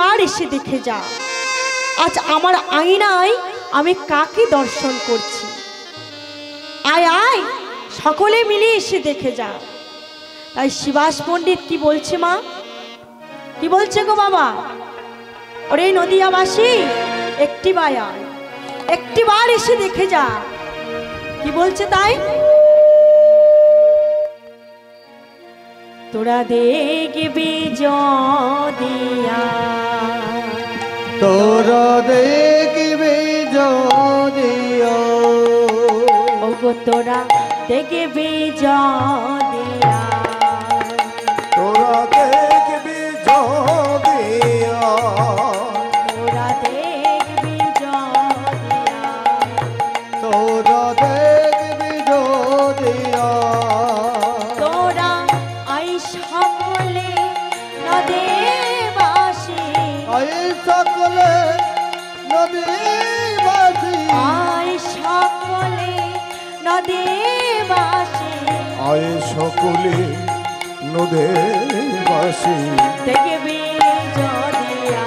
বার এসে দেখে যা আজ আমার আয়নায় আমি কাকে দর্শন করছি। আয় আয় সকলে মিলে এসে দেখে যা। তাই শিবাস পণ্ডিত কি বলছে মা, কি বলছে গো বাবা? ওরে নদিয়াবাসী একটি বার এসে দেখে যা। কি বলছে তাই? তোরা দেখবি যদিয়া, তোরা দেখবি যদিয়া, ওগো তোরা দেখবি যদিয়া, তোরা দেখবি যদিয়া, তোরা দেখবি যদিয়া, তোরা দেখবি যদিয়া, তোরা আই সকলে নদীবাসী, আই সকলে নদীবাসী, আই সকলে নদীবাসী, আই সকলে নদীবাসী, দেখবি যদিয়া,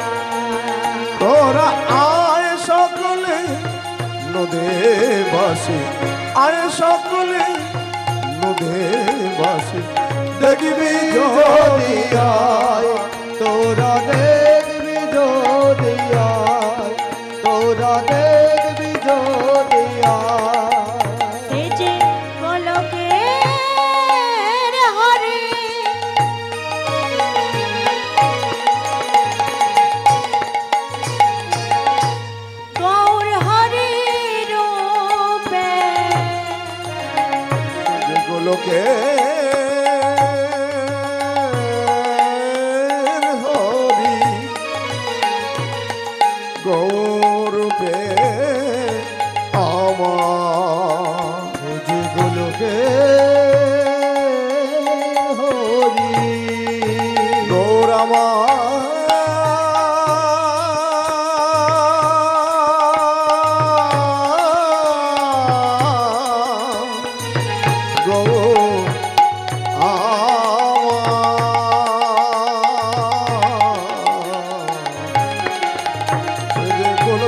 তোরা আয় সকলে নদীবাসী, আয় সকলে নদীবাসী, দেখবি যদিয়া, তোরা দেখবি যদিয়া, তোরা দেখবি যদিয়া, সে যে গোলকের হরে গৌর হরি রূপে, যেগুলোকে হরি গৌরূপে আমার, যেগুলোকে হরি গৌর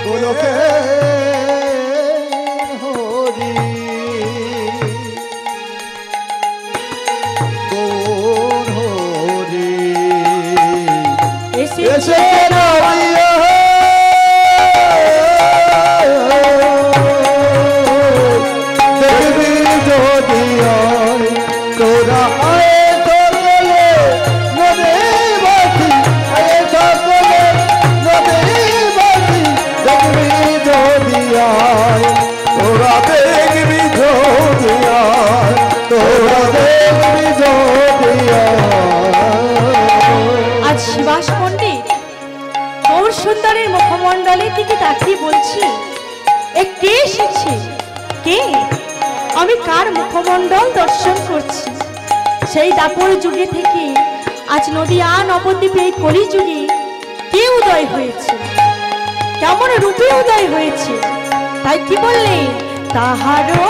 গোলকে হরি গৌর হরি এসে নদিয়া, দেখবি যদিয়া, তোরা আয় সকলে নদীবাসী, আয় সকলে নদীবাসী, দেখবি যদিয়া, তোরা দেখবি যদিয়া, তোরা দেখবি যদিয়া। আজ শিবাস পণ্ডিত গৌর সুন্দরের মুখমণ্ডলের দিকে তাকিয়ে বলছি, এ কে এসেছে? কে? আমি কার মুখমণ্ডল দর্শন করছি? সেই দাপর যুগে থেকে আজ নদিয়া নবদ্বীপে এই কলি যুগে কে উদয় হয়েছে, কেমন রূপে উদয় হয়েছে? তাই কি বললে? তাহারও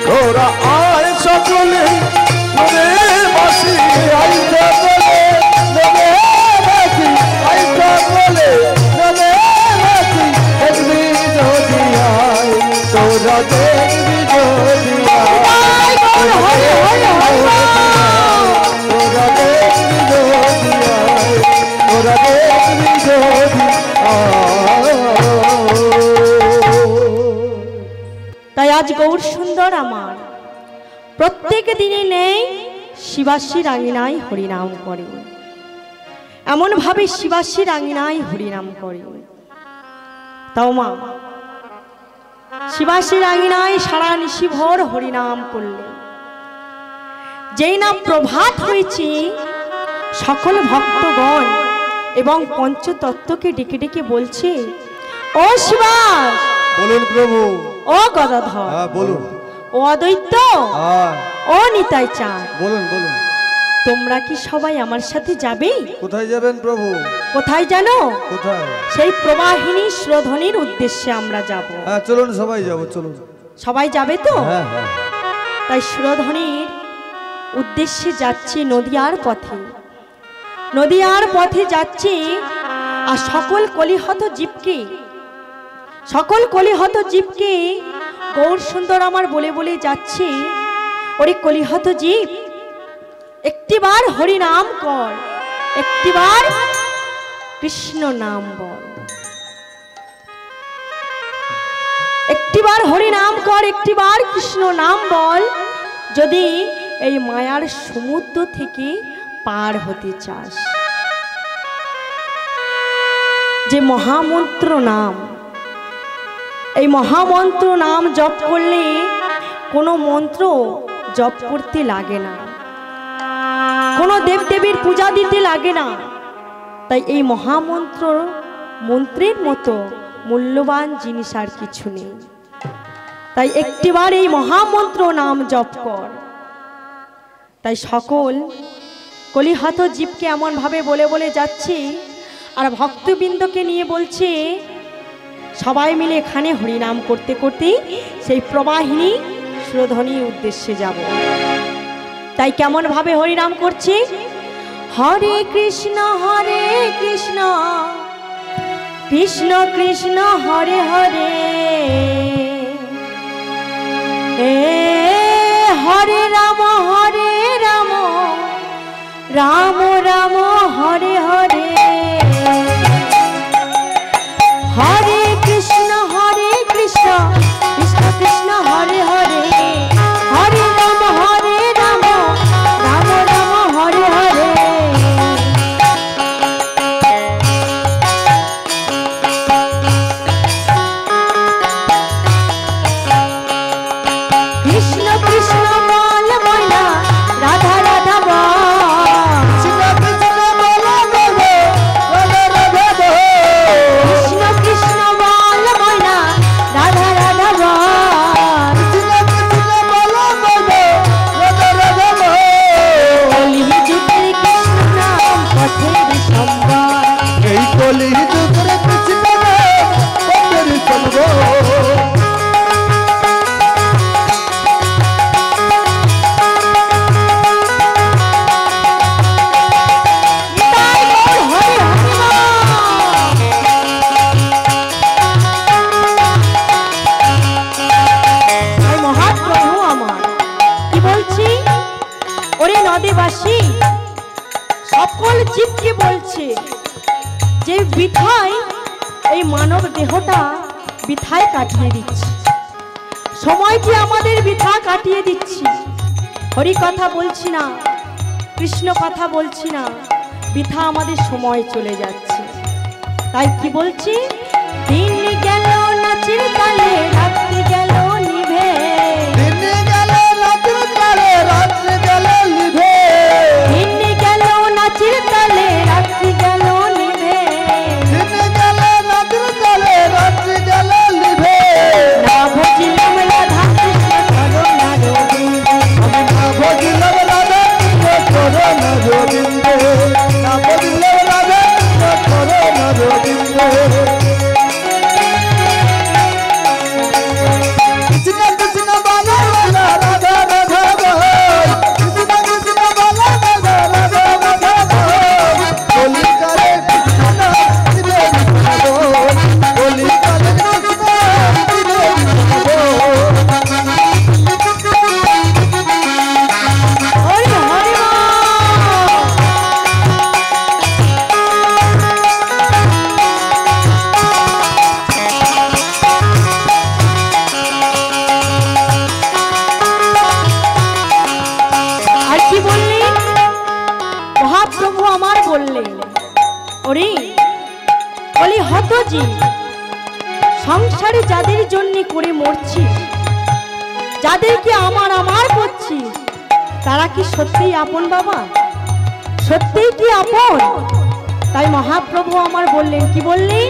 তোরা আয় সকলে সুন্দর আমার প্রত্যেক দিনে নেই শিবাশীর আঙিনায় হরিনাম করে, এমন ভাবে শিবাশীর আঙিনায় হরিনাম করে। তাও মা শিবাশীর আঙিনায় সারা নিশিভর হরিনাম করলে যেই না প্রভাত হয়েছে সকল ভক্তগণ এবং পঞ্চতত্ত্বকে ডেকে ডেকে বলছে, ও শিবাস, বলুন প্রভু। ও গদাধর, বলুন। ও অদ্বৈত, ও নিতাই চাঁদ, বলুন বলুন। তোমরা কি সবাই আমার সাথে যাবে? কোথায় যাবেন প্রভু? কোথায় জানো? কোথায়? সেই প্রবাহিনী শ্রোধনির উদ্দেশ্যে আমরা যাব। হ্যাঁ চলুন, সবাই যাব, চলুন। সবাই যাবে তো? হ্যাঁ হ্যাঁ। তাই শ্রোধনির উদ্দেশ্যে যাচ্ছি নদিয়ার পথে, নদিয়ার পথে যাচ্ছি। আর সকল কলিহত জীবকে গৌর সুন্দর আমার বলে বলে যাচ্ছি, ওরে কলিহত জীব, একটিবার হরি নাম কর, একটিবার কৃষ্ণ নাম বল, একটিবার হরি নাম কর, একটিবার কৃষ্ণ নাম বল, যদি এই মায়ার সমুদ্র থেকে পার হতে চাস। যে মহামন্ত্র নাম, এই মহামন্ত্র নাম জপ করলে কোনো মন্ত্র জপ করতে লাগে না, কোনো দেবদেবীর পূজা দিতে লাগে না। তাই এই মন্ত্রের মতো মূল্যবান জিনিস আর কিছু নেই। তাই একটিবার এই মহামন্ত্র নাম জপ কর। তাই সকল কলিহত জীবকে এমন ভাবে বলে বলে যাচ্ছি, আর ভক্তবৃন্দকে নিয়ে বলছে, সবাই মিলে এখানে হরিনাম করতে করতেই সেই প্রবাহিনী শ্রোধনির উদ্দেশ্যে যাব। তাই কেমন ভাবে হরিনাম করছি, হরে কৃষ্ণ কৃষ্ণ কৃষ্ণ হরে হরে, হরে রাম রাম রাম হরে হরে, হরে কৃষ্ণ কৃষ্ণ কৃষ্ণ হরে হরে, হরে রাম রাম রাম হরে হরে। কৃষ্ণ কৃষ্ণ বল ময়না, রাধা রাধা বল, কৃষ্ণ কৃষ্ণ বল ময়না, রাধা রাধা বল, কলিযুগের কৃষ্ণ নাম পথের সম্বল, এই কলিযুগের কৃষ্ণ নাম পথের সম্বল। নদীবাসী সকল জীবকে বলছে যে বৃথায় এই মানব দেহটা বৃথায় কাটিয়ে দিচ্ছি, সময়টি আমাদের বৃথা কাটিয়ে দিচ্ছি, হরি কথা বলছি না, কৃষ্ণ কথা বলছি না, বৃথা আমাদের সময় চলে যাচ্ছে। তাই কি বলছি, দিন গেল নাচের তালে, রাত্রি গেল নিভে, মহাপ্রভু আমার বললেন, ওরে বলি হতজি, সংসারে যাদের জন্য করে মরছি, যাদেরকে আমার আমার করছি, তারা কি সত্যিই আপন বাবা? সত্যিই কি আপন? তাই মহাপ্রভু আমার বললেন, কি বললেন?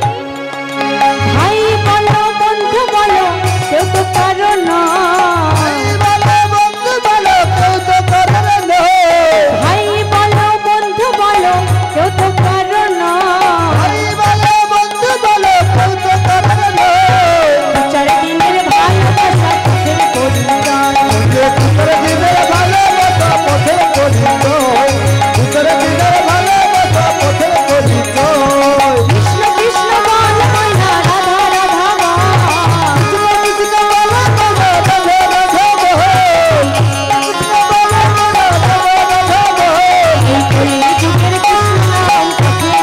ভাই বলো বন্ধু বলো কেউ তো কারো নয়, ভাই বলো বন্ধু বলো কেউ তো কারো নয়, 4 দিনের ভালোবাসা তোদের পরিচয়, কৃষ্ণ কৃষ্ণ বল ময়না রাধা রাধা এই কলি যুগের কৃষ্ণ নাম পথের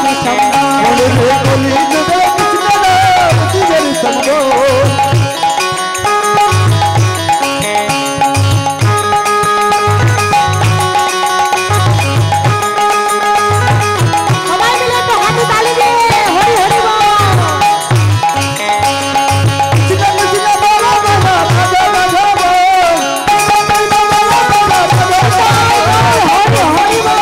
সবাই মিলে তো হাতে তালি দিয়ে হরি হরি বল, হরি হরি বল।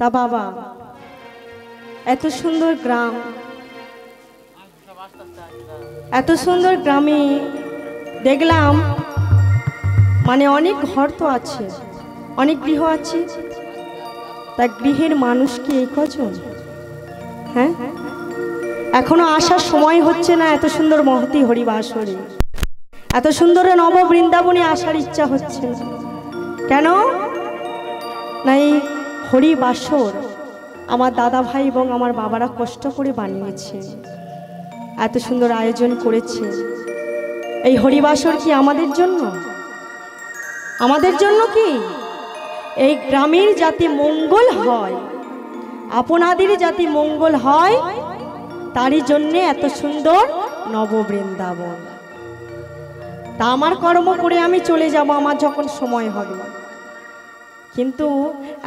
তা বাবা, এত সুন্দর গ্রাম, এত সুন্দর গ্রামে দেখলাম মানে অনেক ঘর তো আছে, অনেক গৃহ আছে, তা গৃহের মানুষ কি এই কজন? হ্যাঁ, এখনো আসার সময় হচ্ছে না এত সুন্দর মহতী হরিবাসরে, এত সুন্দর নব বৃন্দাবনে আসার ইচ্ছা হচ্ছে না কেন? না এই হরিবাসর আমার দাদা ভাই এবং আমার বাবারা কষ্ট করে বানিয়েছে, এত সুন্দর আয়োজন করেছে। এই হরিবাসর কি আমাদের জন্য? আমাদের জন্য কি? এই গ্রামের যাতে মঙ্গল হয়, আপনাদের যাতে মঙ্গল হয়, তারই জন্যে এত সুন্দর নববৃন্দাবন। তা আমার কর্ম করে আমি চলে যাব আমার যখন সময় হবে, কিন্তু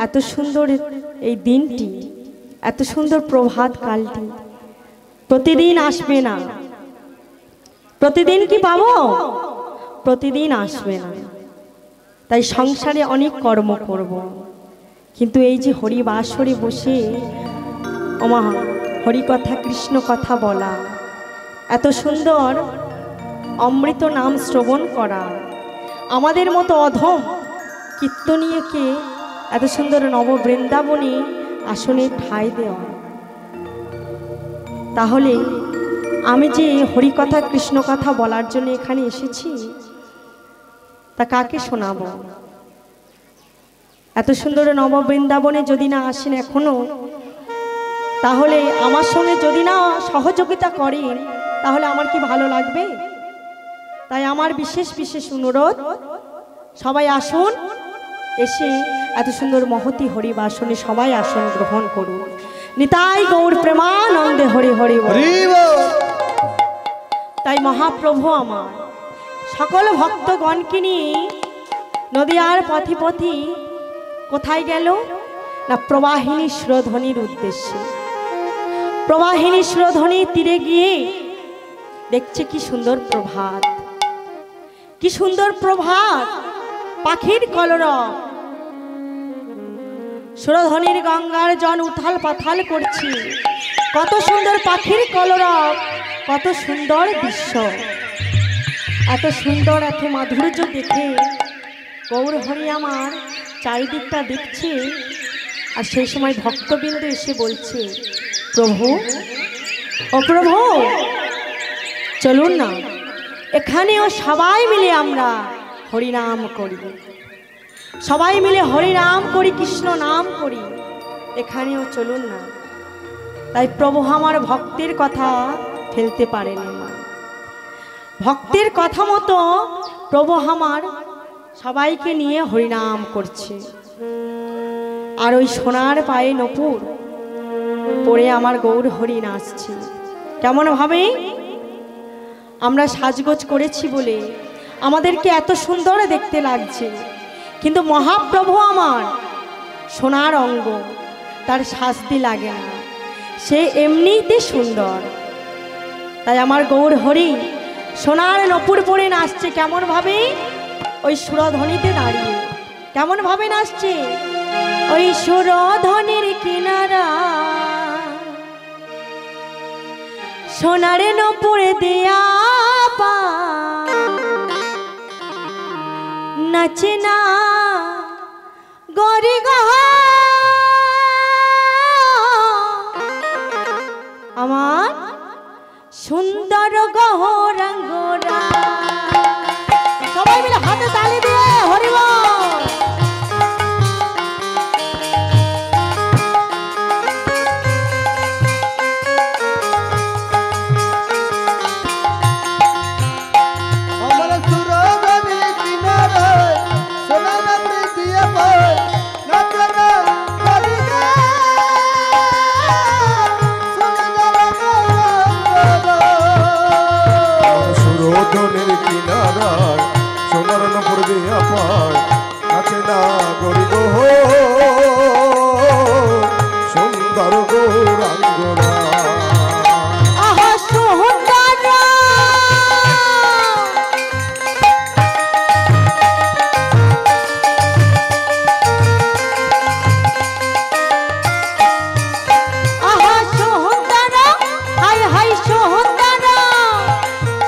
এত সুন্দর এই দিনটি, এত সুন্দর প্রভাত কালটি প্রতিদিন আসবে না। প্রতিদিন কি পাবো? প্রতিদিন আসবে না। তাই সংসারে অনেক কর্ম করব, কিন্তু এই যে হরিবাসরে বসে ওমা হরি কথা কৃষ্ণ কথা বলা, এত সুন্দর অমৃত নাম শ্রবণ করা, আমাদের মতো অধম কীর্তনীয়কে এত সুন্দর নববৃন্দাবনে আসনে ঠাঁই দেওয়া, তাহলে আমি যে হরিকথা কৃষ্ণ কথা বলার জন্য এখানে এসেছি, তা কাকে শোনাবো? এত সুন্দর নববৃন্দাবনে যদি না আসেন এখনো, তাহলে আমার সঙ্গে যদি না সহযোগিতা করেন, তাহলে আমার কি ভালো লাগবে? তাই আমার বিশেষ বিশেষ অনুরোধ, সবাই আসুন, এসে এত সুন্দর মহতী হরিবাসনে সবাই আসন গ্রহণ করুন। নিতাই গৌর প্রেমানন্দে হরি হরি বল। তাই মহাপ্রভু আমার সকল ভক্তগণকে নিয়ে নদিয়ার পথে পথে কোথায় গেল না? প্রবাহিনী সুরধ্বনির উদ্দেশ্যে। প্রবাহিনী সুরধ্বনির তীরে গিয়ে দেখছে কি সুন্দর প্রভাত, কি সুন্দর প্রভাত, পাখির কলরব, সুরধ্বনির গঙ্গার জন উথাল পাথাল করছে, কত সুন্দর পাখির কলরব, কত সুন্দর দৃশ্য, এত সুন্দর এত মাধুর্য দেখে গৌর হরি আমার চারিদিকটা দেখছে। আর সেই সময় ভক্তবৃন্দ এসে বলছে, প্রভু, ও প্রভু, চলুন না, এখানেও সবাই মিলে আমরা হরিনাম করি, সবাই মিলে হরিনাম করি, কৃষ্ণ নাম করি, এখানেও চলুন না। তাই প্রভু আমার ভক্তের কথা ফেলতে পারেনি মা, ভক্তের কথা মতো প্রভু আমার সবাইকে নিয়ে হরিনাম করছে। আর ওই সোনার পায়ে নপুর পরে আমার গৌর হরি নাচছে, কেমন ভাবে আমরা সাজগোজ করেছি বলে আমাদেরকে এত সুন্দর দেখতে লাগছে, কিন্তু মহাপ্রভু আমার সোনার অঙ্গ, তার শাস্তি লাগে না, সে এমনিতে সুন্দর। তাই আমার গৌর হরি সোনার নপুর পরে নাচছে। কেমন ভাবে? ওই সুরধ্বনিতে দাঁড়িয়ে কেমন ভাবে নাচছে? ওই সুরধ্বনির কিনারা সোনার নপুর দেয়া পা নাচে না গরি গহ আমার সুন্দর গহরাঙ্গরা। সবাই মিলে হাতে তালি দিয়ে হরিবল। সুরধনের কিনারায় সোনার নপুর দিয়া পায় নাচে না গরি গো সুন্দর গৌরাঙ্গরা। আহা সুন্দর আহা সুন্দর হাই হাই সুন্দর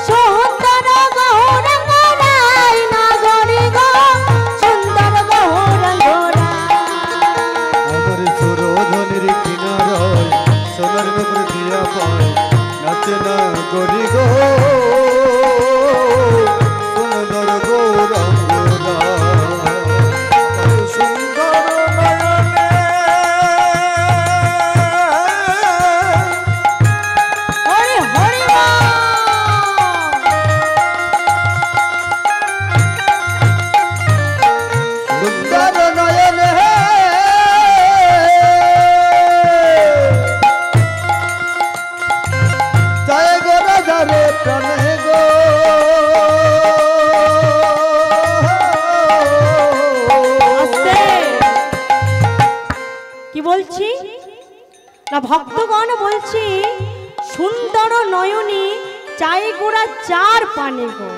সুন্দর গৌরাঙ্গরাই না গরি গো সুন্দর গৌরাঙ্গরা। আমার সুরধনের কিনারায় সোনার নপুর দিয়া পায় নাচে না গরি গো সুন্দর গৌরাঙ্গরা। সুন্দর নয়নে হরি হরি বল। সুন্দর নয়নে জয় গো রাজারে প্রাণে গো আস্তে কি বলছি না, ভক্তগণ বলছি সুন্দর নয়নী চাই গোড়া চার পানে গো।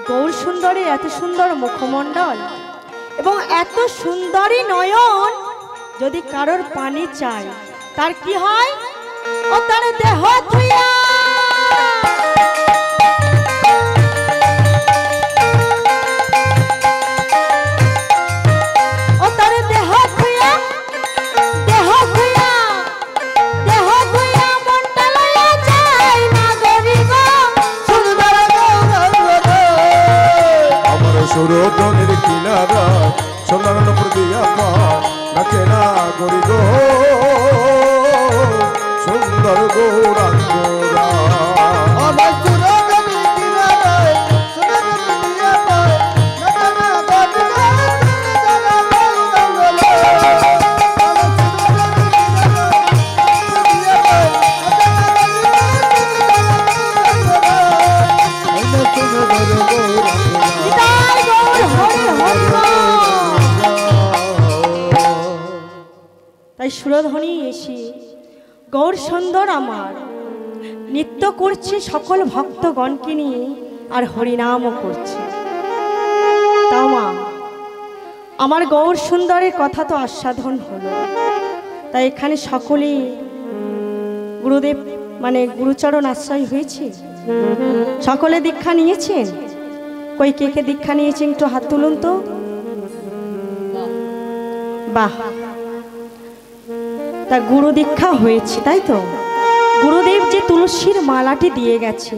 গৌর সুন্দরের এত সুন্দর মুখমণ্ডল এবং এত সুন্দরী নয়ন, যদি কারোর পানি চাই তার কি হয়? ও তার দেহ ধুইয়া ও তার দেহ ধুইয়া দেহ ধুইয়া দেহ ধুইয়া মনটা লইয়া যায় না গরি গো সুন্দর গৌরাঙ্গরা। আমার সুরধনের কিনারা সোনার নপুর দিয়া পায় নাচে না গরি গো সুন্দর গৌরাঙ্গরা। আমার সুরধনের কিনারায় সোনার নপুর দিয়া পায় নাচে না গরি গো সুন্দর নিতাই গৌর হরি হরি বল। তাই সুরধ্বনি এসে গৌর সুন্দর আমার নৃত্য করছে সকল ভক্তগণকে নিয়ে, আর হরিনামও করছে। তাও মা আমার গৌর সুন্দরের কথা তো আস্বাদন হলো, তাই এখানে সকলেই গুরুদেব মানে গুরুচরণ আশ্রয় হয়েছে, সকলে দীক্ষা নিয়েছেন। কই কে কে দীক্ষা নিয়েছেন একটু হাত তুলুন তো। বাহ, তা গুরু দীক্ষা হয়েছে তাই তো? গুরুদেব যে তুলসীর মালাটি দিয়ে গেছে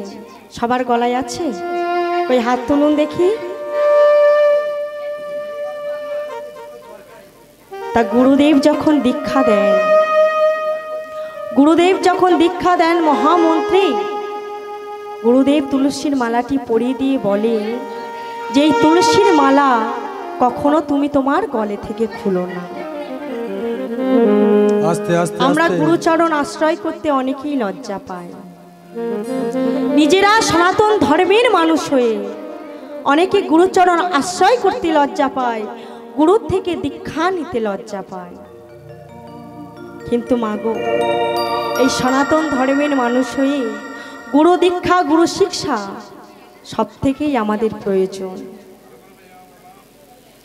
সবার গলায় আছে? ওই হাত তুলুন দেখি। তা গুরুদেব যখন দীক্ষা দেন, গুরুদেব যখন দীক্ষা দেন মহামন্ত্রী, গুরুদেব তুলসীর মালাটি পরিয়ে দিয়ে বলে যে এই তুলসীর মালা কখনো তুমি তোমার গলে থেকে খুলো না। আস্তে আস্তে আমরা আস্তে। গুরুচরণ আশ্রয় করতে অনেকেই লজ্জা পাই। নিজেরা সনাতন ধর্মের মানুষ হয়ে অনেকে গুরুচরণ আশ্রয় করতে লজ্জা পায়, গুরুর থেকে দীক্ষা নিতে লজ্জা পায়। কিন্তু মাগো, এই সনাতন ধর্মের মানুষ হয়ে গুরু দীক্ষা, গুরু শিক্ষা সব থেকেই আমাদের প্রয়োজন।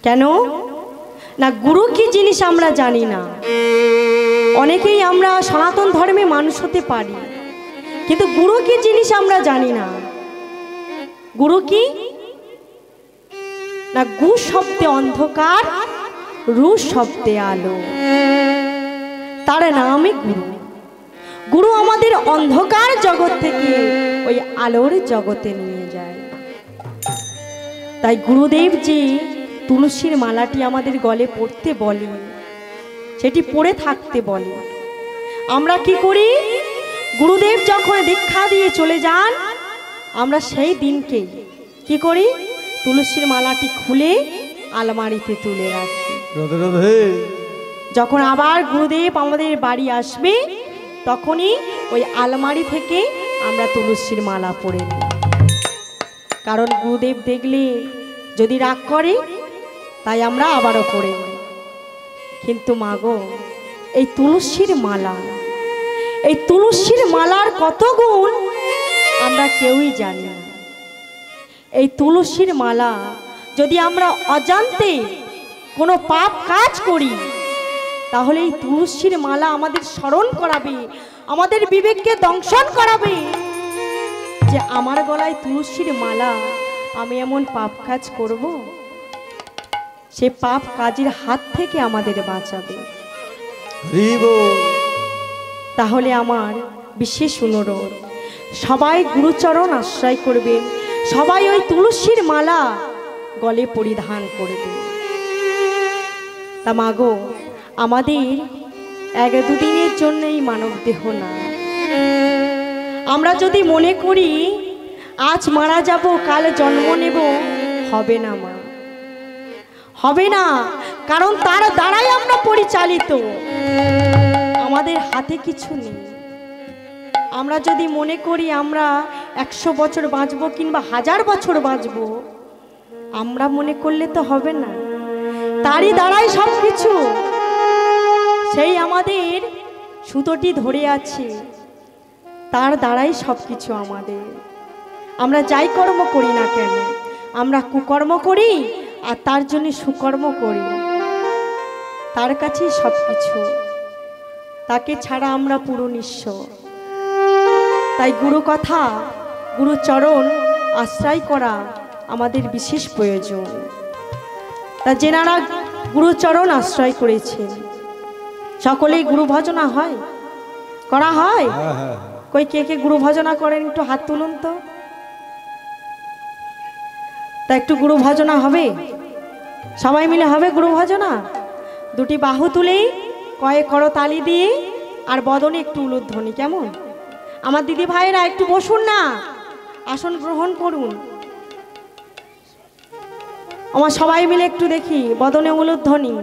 কেন না, গুরু কি জিনিস আমরা জানি না। অনেকেই আমরা সনাতন ধর্মে মানুষ হতে পারি, কিন্তু গুরু কি জিনিস আমরা জানি না। গুরু কি না, গু শব্দে অন্ধকার, রু শব্দে আলো, তার নামই গুরু। গুরু আমাদের অন্ধকার জগৎ থেকে ওই আলোর জগতে নিয়ে যায়। তাই গুরুদেব যে তুলসীর মালাটি আমাদের গলে পড়তে বলে, সেটি পড়ে থাকতে বলে, আমরা কি করি? গুরুদেব যখন দীক্ষা দিয়ে চলে যান, আমরা সেই দিনকে কি করি? তুলসীর মালাটি খুলে আলমারিতে তুলে রাখি। রাধে রাধে। যখন আবার গুরুদেব আমাদের বাড়ি আসবে, তখনই ওই আলমারি থেকে আমরা তুলসীর মালা পরে নিই। কারণ গুরুদেব দেখলে যদি রাগ করে, তাই আমরা আবারও পরে নিই। কিন্তু মাগো, এই তুলসীর মালা, এই তুলসীর মালার কত গুণ আমরা কেউই জানি না। এই তুলসীর মালা যদি আমরা অজান্তে কোনো পাপ কাজ করি, তাহলে এই তুলসীর মালা আমাদের স্মরণ করাবে, আমাদের বিবেককে দংশন করাবে যে আমার গলায় তুলসীর মালা, আমি এমন পাপ কাজ করব। সে পাপ কাজের হাত থেকে আমাদের বাঁচাবে। তাহলে আমার বিশেষ অনুরোধ, সবাই গুরুচরণ আশ্রয় করবেন, সবাই ওই তুলসীর মালা গলে পরিধান করবে। তা মাগো, আমাদের এক দুদিনের জন্য এই মানব দেহ না। আমরা যদি মনে করি আজ মারা যাব, কাল জন্ম নেব, হবে না মা, হবে না। কারণ তার দ্বারাই আমরা পরিচালিত, আমাদের হাতে কিছু নেই। আমরা যদি মনে করি আমরা 100 বছর বাঁচবো কিংবা 1000 বছর বাঁচবো, আমরা মনে করলে তো হবে না, তারই দ্বারাই সব কিছু। সেই আমাদের সুতোটি ধরে আছে, তার দ্বারাই সব কিছু আমাদের। আমরা যাই কর্ম করি না কেন, আমরা কুকর্ম করি আর তার জন্য সুকর্ম করি, তার কাছেই সব কিছু, তাকে ছাড়া আমরা পুরো নিঃস্ব। তাই গুরু কথা, গুরু চরণ আশ্রয় করা আমাদের বিশেষ প্রয়োজন। তা যেনারা গুরুচরণ আশ্রয় করেছেন, সকলেই গুরু ভজনা হয়, করা হয়? কই কে কে গুরু ভজনা করেন একটু হাত তুলুন তো। তা একটু গুরু ভজনা হবে, সবাই মিলে হবে গুরু ভজনা। দুটি বাহু তুলেই কয়েক করতালি দিয়ে আর বদনে একটু উলুধ্বনি, কেমন? আমার দিদি ভাইরা একটু বসুন না, আসন গ্রহণ করুন। আমার সবাই মিলে একটু দেখি বদনে উলুধ্বনি।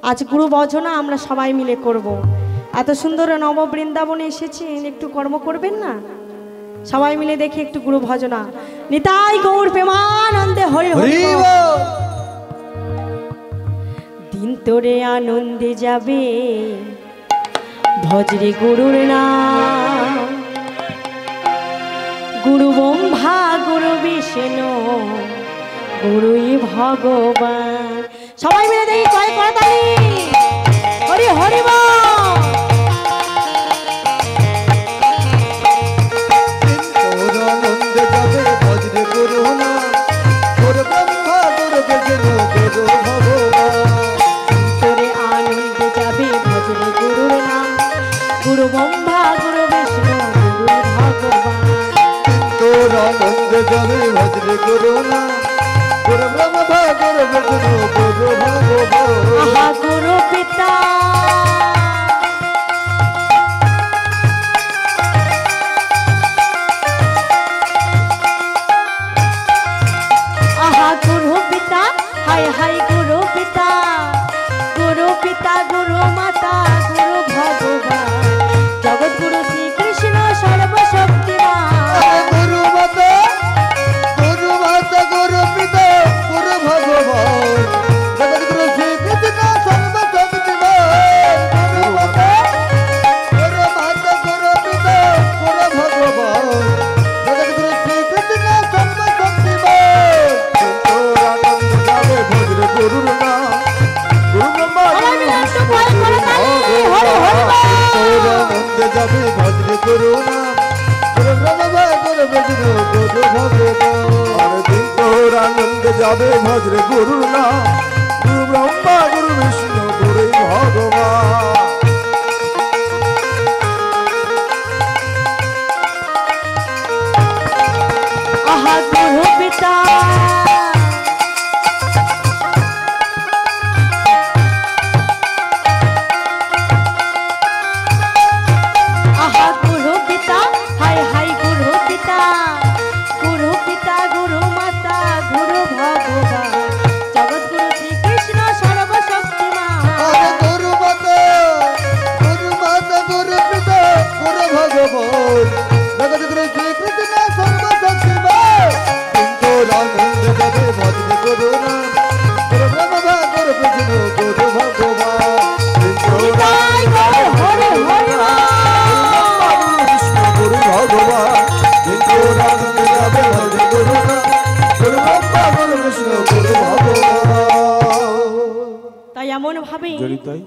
আজ গুরু ভজনা আমরা সবাই মিলে করব। এত সুন্দর নব বৃন্দাবনে এসেছেন, একটু কর্ম করবেন না? সবাই মিলে দেখি একটু গুরু ভজনা। নিতাই গৌর প্রেমানন্দে হরি হরি। দিন তোরে আনন্দে যাবে, ভজরে গুরুর নাম। গুরু ব্রহ্মা গুরু বিষ্ণু গুরুই ভগবান। সবাই মিলে দেখি কয় করতালি, হরি হরি বল। আনন্দে যাবে ভজরে গুরু না, গুরু ব্রহ্মা গুরু বিষ্ণু গুরু ভগবান। তোরে আনন্দে যাবে ভজরে গুরুর নাম, গুরু ব্রহ্মা গুরু বিষ্ণু গুরু ভগবান। তোর আনন্দে যাবে ভজরে গুরু না, গুরু ব্রহ্মা গুরু বিষ্ণু গুরু ভগবান। আহা গুরু পিতা, আহা গুরু পিতা, হায় হায় গুরু পিতা, গুরু পিতা গুরু মাতা গুরু ভগ গুরু নাম গুরু ব্রহ্মা গুরু বিষ্ণু গুরু ভগবান আর দিন তোর আনন্দে যাবে ভজরে গুরু নাম গুরু ব্রহ্মা গুরু বিষ্ণু গুরুই ভগবান আহা গুরু পিতা আহা গুরু পিতা হাই হাই গুরু পিতা গুরু পিতা গুরু মাতা গুরু ভগবান জগৎগুরু শ্রীকৃষ্ণ সর্বশক্তিমান আরে গুরু মাতা গুরু পিতা গুরু ভগবান জগৎ গুরু শ্রী কৃষ্ণ সর্বশক্তিমান তোর আনন্দে যাবে ভজরে গুরু নাম গুরু ব্রহ্মা গুরু বিষ্ণু গুরু ভগবান জয় জয় হরে হরে বিষ্ণু গুরু ভগবান দিন তোর আনন্দে যাবে ভজরে গুরু নাম গুরু ব্রহ্মা গুরু বিষ্ণু গুরু ভগবান তাই এমন ভাবে জড়িতাই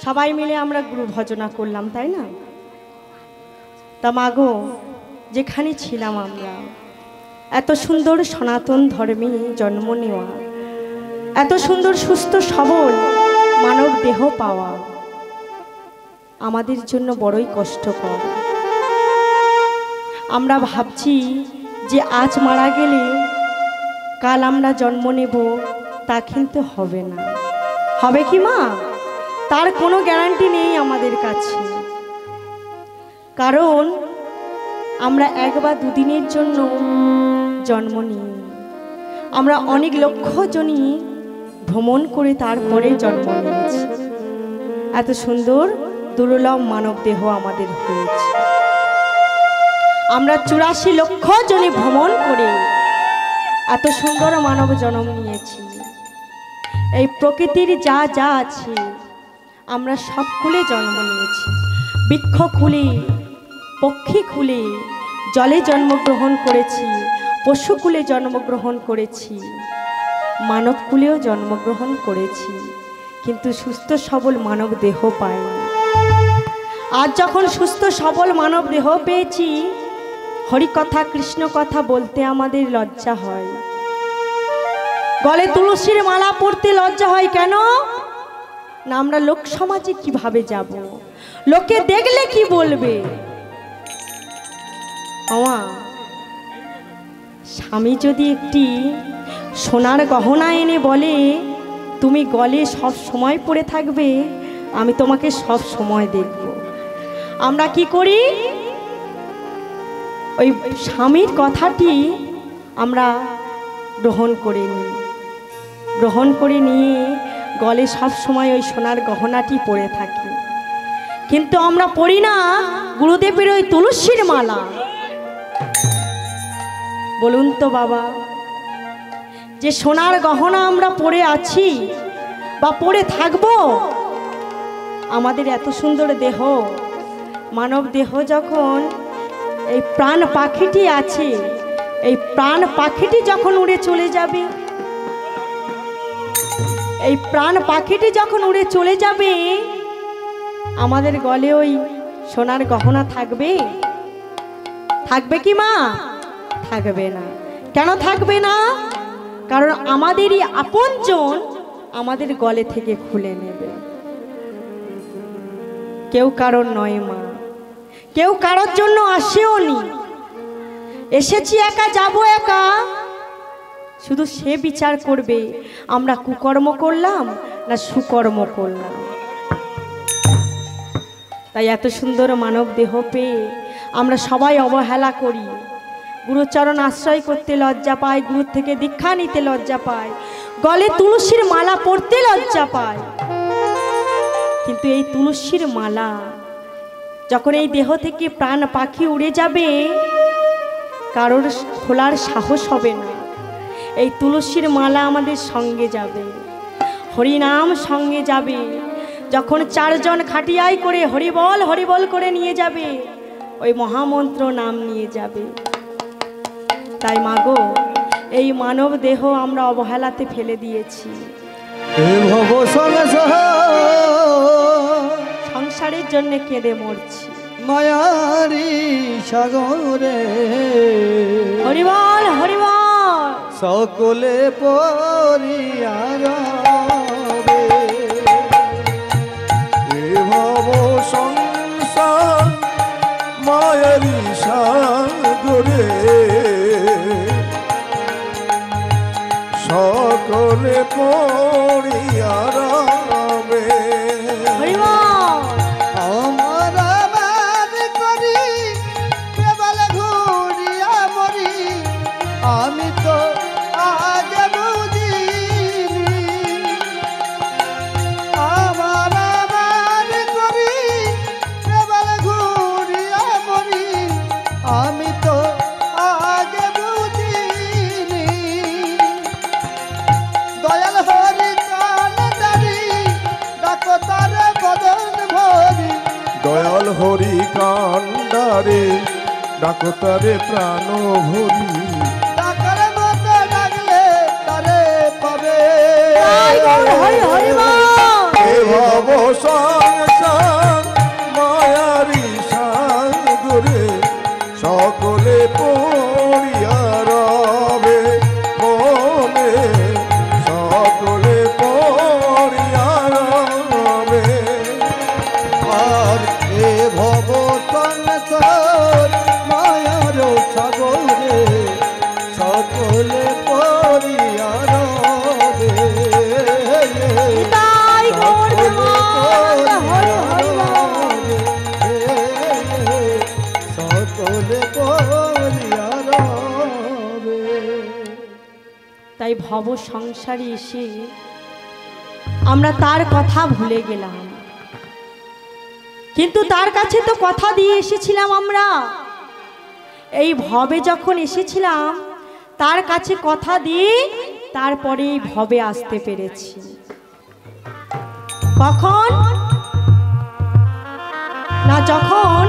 সবাই মিলে আমরা গুরু ভজনা করলাম, তাই না? তা মাগো, যেখানে ছিলাম আমরা, এত সুন্দর সনাতন ধর্মে জন্ম নেওয়া, এত সুন্দর সুস্থ সবল মানব দেহ পাওয়া আমাদের জন্য বড়ই কষ্টকর। আমরা ভাবছি যে আজ মারা গেলে কাল আমরা জন্ম নেব, তা কিন্তু হবে না। হবে কি মা? তার কোনো গ্যারান্টি নেই আমাদের কাছে। কারণ আমরা এক বা দুদিনের জন্য জন্ম নিই, আমরা অনেক লক্ষ জনই ভ্রমণ করে তারপরে জন্ম নিয়েছি। এত সুন্দর দুর্লভ মানব দেহ আমাদের হয়েছে। আমরা 84 লক্ষ জনই ভ্রমণ করে এত সুন্দর মানব জন্ম নিয়েছি। এই প্রকৃতির যা যা আছে আমরা সব কুলে জন্ম নিয়েছি। বৃক্ষ কুলে, পক্ষী কুলে, জলে জন্মগ্রহণ করেছি, পশুকুলে জন্মগ্রহণ করেছি, মানব কুলেও জন্মগ্রহণ করেছি, কিন্তু সুস্থ সবল মানব দেহ পাইনি। আজ যখন সুস্থ সবল মানব দেহ পেয়েছি, হরিকথা কৃষ্ণ কথা বলতে আমাদের লজ্জা হয়, গলে তুলসীর মালা পরতে লজ্জা হয়। কেন না? আমরা লোক সমাজে কিভাবে যাব, লোকে দেখলে কি বলবে। স্বামী যদি একটি সোনার গহনা এনে বলে তুমি গলে সব সময় পরে থাকবে, আমি তোমাকে সব সময় দেখব, আমরা কি করি? ওই স্বামীর কথাটি আমরা গ্রহণ করে নিই, গ্রহণ করে নিয়ে গলে সব সময় ওই সোনার গহনাটি পরে থাকি। কিন্তু আমরা পরি না গুরুদেবের ওই তুলসীর মালা। বলুন তো বাবা, যে সোনার গহনা আমরা পরে আছি বা পরে থাকবো, আমাদের এত সুন্দর দেহ, মানব দেহ, যখন এই প্রাণ পাখিটি আছে, এই প্রাণ পাখিটি যখন উড়ে চলে যাবে, এই প্রাণ পাখিটি যখন উড়ে চলে যাবে, আমাদের গলে ওই সোনার গহনা থাকবে? থাকবে কি মা? থাকবে না। কেন থাকবে না? কারণ আমাদেরই আপনজন আমাদের গলে থেকে খুলে নেবে। কেউ কারোর নয় মা, কেউ কারোর জন্য আসেও নি। এসেছি একা, যাব একা। শুধু সে বিচার করবে আমরা কুকর্ম করলাম না সুকর্ম করলাম। তাই এত সুন্দর মানব দেহ পেয়ে আমরা সবাই অবহেলা করি, গুরুচরণ আশ্রয় করতে লজ্জা পাই, গুরুর থেকে দীক্ষা নিতে লজ্জা পাই, গলে তুলসীর মালা পরতে লজ্জা পাই। কিন্তু এই তুলসীর মালা যখন এই দেহ থেকে প্রাণ পাখি উড়ে যাবে, কারোর খোলার সাহস হবে না। এই তুলসীর মালা আমাদের সঙ্গে যাবে, হরিনাম সঙ্গে যাবে। যখন 4 জন খাটিয়াই করে হরিবল হরিবল করে নিয়ে যাবে, ওই মহামন্ত্র নাম নিয়ে যাবে। তাই মাগো, এই মানব দেহ আমরা অবহেলাতে ফেলে দিয়েছি। ভব সংসার সংসারের জন্য কেঁদে মরছি। মায়ারি সাগরে হরিবল হরিবল। সকলে পরিয়া রবে। এ ভব সংসার মায়ারি সাগরে সকলে পড়িয়া রবে। হরিবল। আমার মান করি কেবল ঘুরিয়া মরি, আমি তো আগে বুঝিনি। আমার মান করি কেবল ঘুরিয়া মরি, আমি তো আগে বুঝিনি। দয়াল হরি কান্দারি ডাকো তারে বদন ভরি, দয়াল হরি কান্ডারে ডাকো তারে প্রাণ ভরি। ডাকার মতো ডাকলে তারে পাবে। জয় গৌর হরি হরিবল। এ ভব সংসার মায়ারি সাগরে সকলে পড়িয়া রবে। মনে সকলে পড়িয়া রবে। আর এ ভব সংসার মায়ার সাগরে সকলে পরিয়া রবে। জয় গৌর হরি হরিবল। সকলে পরিয়া রবে। তাই ভব সংসারে এসে আমরা তার কথা ভুলে গেলাম, কিন্তু তার কাছে তো কথা দিয়ে এসেছিলাম আমরা। এই ভবে যখন এসেছিলাম তার কাছে কথা দিয়ে তারপরে এই ভবে আসতে পেরেছি। কখন না, যখন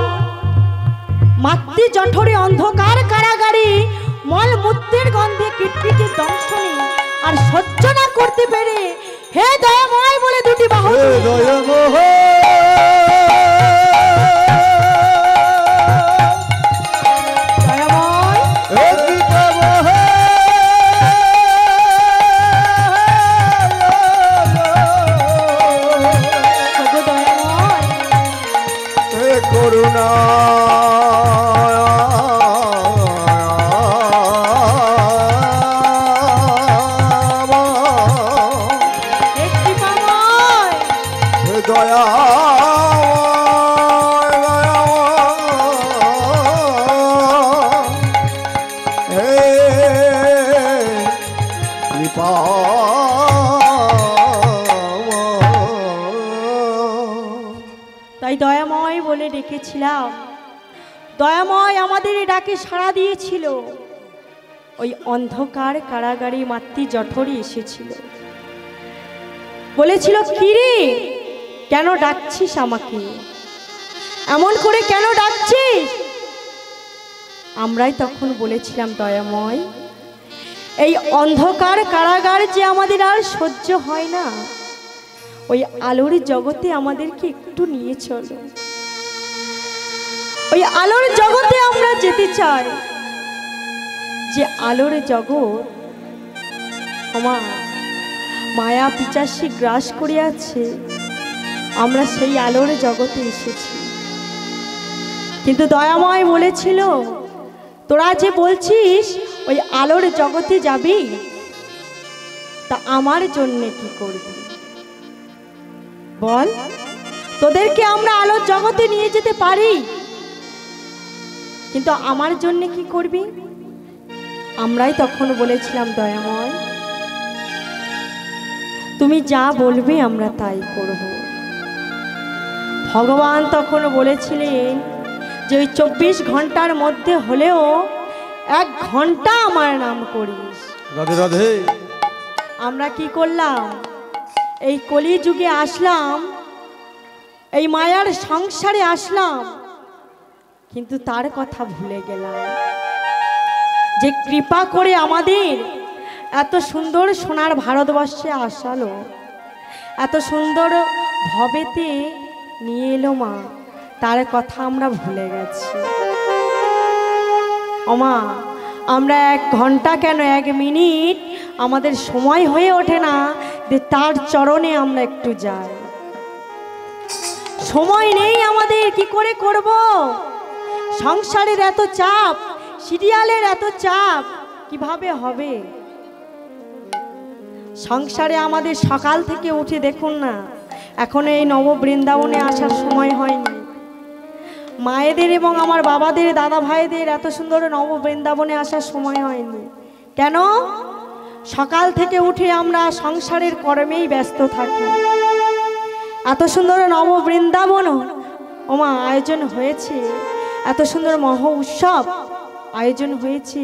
মাতৃ জঠরে অন্ধকার কারাগারে মলমূত্রের গন্ধে কিটকিটের দংশনে আর সহ্য না করতে পেরে হে দয়াময় বলে দুটি বাহু হে দয়াময় দয়াময় হে পিতামহ ওগো দয়াময় হে করুণা হে কৃপাময় হে দয়া হে কৃপা তাই দয়াময় বলে ডেকেছিলাম। দয়াময় আমাদের এই ডাকে সাড়া দিয়েছিল। ওই অন্ধকার কারাগারে মাতৃ জঠরে এসেছিল, বলেছিল কিরে কেন ডাকছিস আমাকে, এমন করে কেন ডাকছিস? আমরাই তখন বলেছিলাম দয়াময় এই অন্ধকার কারাগার যে আমাদের আর সহ্য হয় না, ওই আলোর জগতে আমাদেরকে একটু নিয়ে চলো। ওই আলোর জগতে আমরা যেতে চাই, যে আলোর জগৎ আমার মায়া পিচাসী গ্রাস করে আছে। আমরা সেই আলোর জগতে এসেছি, কিন্তু দয়াময় বলেছিল তোরা যে বলছিস ওই আলোর জগতে যাবি, তা আমার জন্যে কি করবি বল? তোদেরকে আমরা আলোর জগতে নিয়ে যেতে পারি, কিন্তু আমার জন্য কি করবি? আমরাই তখন বলেছিলাম দয়াময় তুমি যা বলবে আমরা তাই করব। ভগবান তখন বলেছিলেন যে ওই 24 ঘন্টার মধ্যে হলেও 1 ঘন্টা আমার নাম করিস। রাধে রাধে। আমরা কি করলাম? এই কলিযুগে আসলাম, এই মায়ার সংসারে আসলাম, কিন্তু তার কথা ভুলে গেলাম যে কৃপা করে আমাদের এত সুন্দর সোনার ভারতবর্ষে আসালো, এত সুন্দর ভবেতে নিয়ে এলো মা। তার কথা আমরা ভুলে গেছি। ওমা, আমরা 1 ঘন্টা কেন 1 মিনিট আমাদের সময় হয়ে ওঠে না যে তার চরণে আমরা একটু যাই। সময় নেই আমাদের, কি করে করব? সংসারের এত চাপ, সিরিয়ালের এত চাপ, কিভাবে হবে? সংসারে আমাদের সকাল থেকে উঠে দেখুন না, এখনো এই নব বৃন্দাবনে আসার সময় হয়নি। মায়েদের এবং আমার বাবাদের, দাদা ভাইদের এত সুন্দর নব বৃন্দাবনে আসার সময় হয়নি। কেন? সকাল থেকে উঠে আমরা সংসারের কর্মেই ব্যস্ত থাকি। এত সুন্দর নব বৃন্দাবন ওমা আয়োজন হয়েছে, এত সুন্দর মহ উৎসব আয়োজন হয়েছে,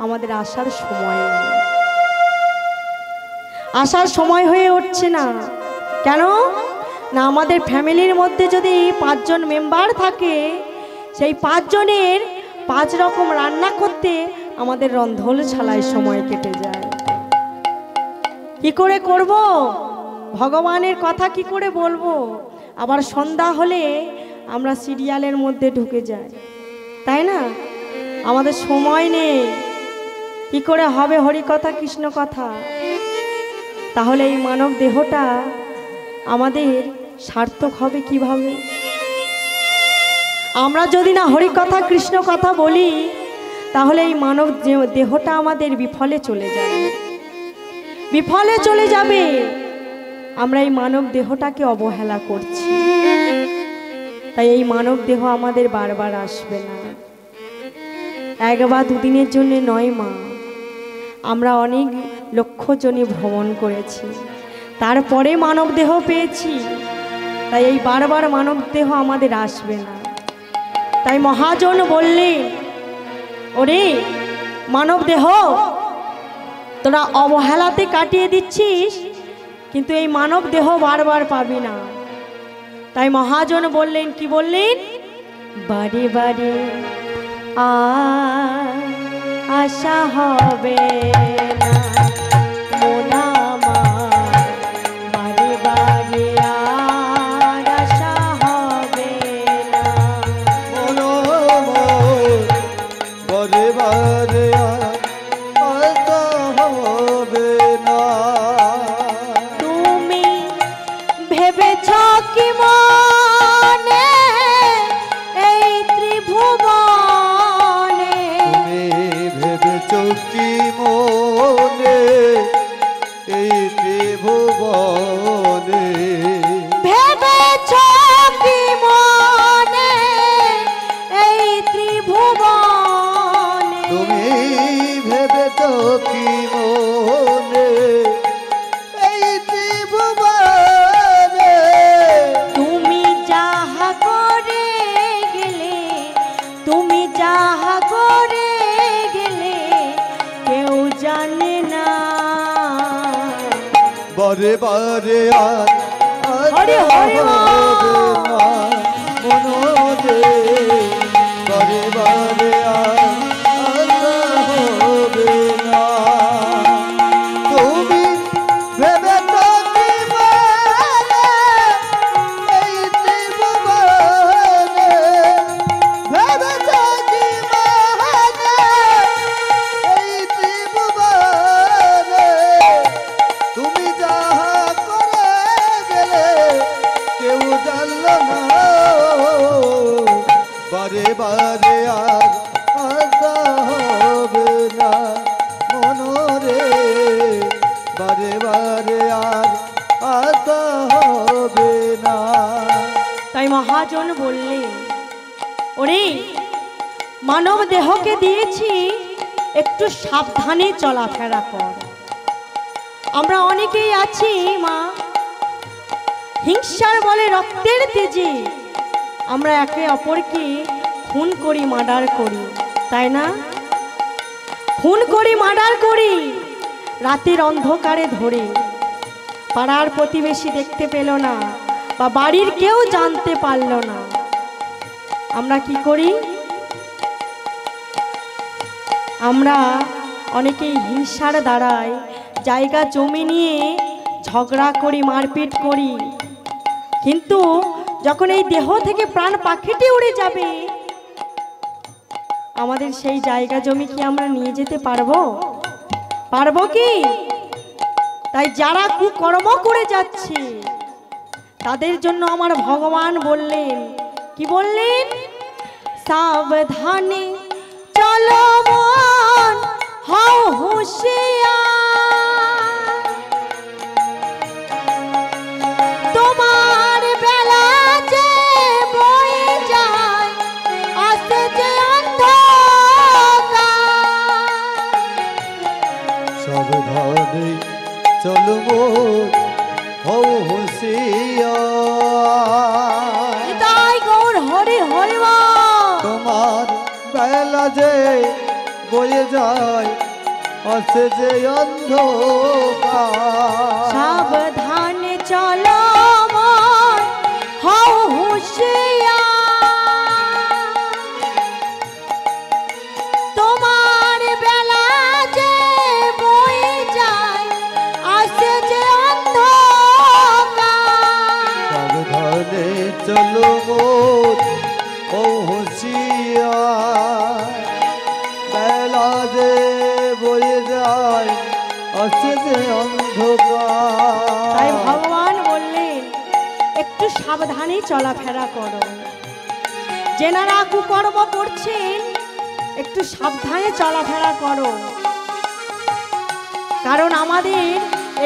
আমাদের আসার সময় নেই, আসার সময় হয়ে উঠছে না। কেন না? আমাদের ফ্যামিলির মধ্যে যদি 5 জন মেম্বার থাকে, সেই 5 জনের 5 রকম রান্না করতে আমাদের রন্ধনশালায় সময় কেটে যায়। কি করে করব? ভগবানের কথা কি করে বলবো? আবার সন্ধ্যা হলে আমরা সিরিয়ালের মধ্যে ঢুকে যাই, তাই না? আমাদের সময় নেই। কি করে হবে হরি কথা, কৃষ্ণ কথা? তাহলে এই মানব দেহটা আমাদের সার্থক হবে কিভাবে? আমরা যদি না হরি কথা, কৃষ্ণ কথা বলি, তাহলে এই মানব দেহটা আমাদের বিফলে চলে যাবে, বিফলে চলে যাবে। আমরা এই মানব দেহটাকে অবহেলা করছি, তাই এই মানব দেহ আমাদের বারবার আসবে না। 1 বা 2 দিনের জন্য নয় মা, আমরা অনেক লক্ষ জনে ভ্রমণ করেছি, তারপরে মানব দেহ পেয়েছি। তাই এই বারবার মানব দেহ আমাদের আসবে না। তাই মহাজন বললেন, ওরে মানব দেহ, তোরা অবহেলাতে কাটিয়ে দিচ্ছিস, কিন্তু এই মানব দেহ বারবার পাবি না। তাই মহাজন বললেন, কি বললেন? বারে বারে আশা হবে না মন আমার, বারে বারে আশা হবে না মন আমার, বারে বারে আশা হবে না। তুমি ভেবেছ কি মনে এই ত্রিভুবনে, তুমি ভেবেছ কি মনে এই ত্রিভুবনে, ভেবেছ কি মনে এই ত্রিভুবনে, তুমি ভেবেছ কি মনে এই ত্রিভুবনে, তুমি যাহা করে গেলে, তুমি যাহা করে গেলে কেউ জানে না। বারে বারে আর হরি হরি হবে না মনরে, বারে বারে আর হবে না। তুমি ভেবেছ কি মনে এই ত্রিভুবনে, ভেবেছ কি মনে এই ত্রিভুবনে, তুমি যাহা করে গেলে কেউ জানল না। বারে বারে আর আশা হবে না মনরে, বারে বারে আর আশা হবে না। তাই মহাজন বললেন, ওরে মানব দেহকে দিয়েছি, একটু সাবধানে চলাফেরা কর। আমরা অনেকেই আছি মা, হিংসার বলে রক্তের তেজে আমরা একে অপরকে খুন করি, মার্ডার করি, তাই না? খুন করি, মার্ডার করি, রাতের অন্ধকারে ধরে, পাড়ার প্রতিবেশী দেখতে পেল না বা বাড়ির কেউ জানতে পারল না। আমরা কি করি? আমরা অনেকেই হিংসার দ্বারায় জায়গা জমি নিয়ে ঝগড়া করি, মারপিট করি। কিন্তু যখন এই দেহ থেকে প্রাণ পাখিটি উড়ে যাবে, আমাদের সেই জায়গা জমি কি আমরা নিয়ে যেতে পারবো? পারবো কি? তাই যারা কুকর্ম করে যাচ্ছে তাদের জন্য আমার ভগবান বললেন, কি বললেন? সাবধানে চলো মন, হও হুঁশিয়ার, তোমার বেলা যে বয়ে যায়, আসে যে অন্ধকার। সাবধানে চলো মোর, হও হুঁশিয়ার, নিতাই গৌর হরি হরি বল। তোমার বেলা যে বয়ে যায়, আসে যে অন্ধকার। সাবধানে চলো মন, হও হুঁশিয়ার, তোমার বেলা যে বয়ে যায়, আসে যে অন্ধকার। সাবধানে চলো মোর, হও হুঁশিয়ার, বেলা যে বয়ে যায়, আসে যে অন্ধকার। তাই ভগবান বললেন, একটু সাবধানে চলাফেরা করো। যেনারা কুকর্ম করছেন একটু সাবধানে চলাফেরা করো, কারণ আমাদের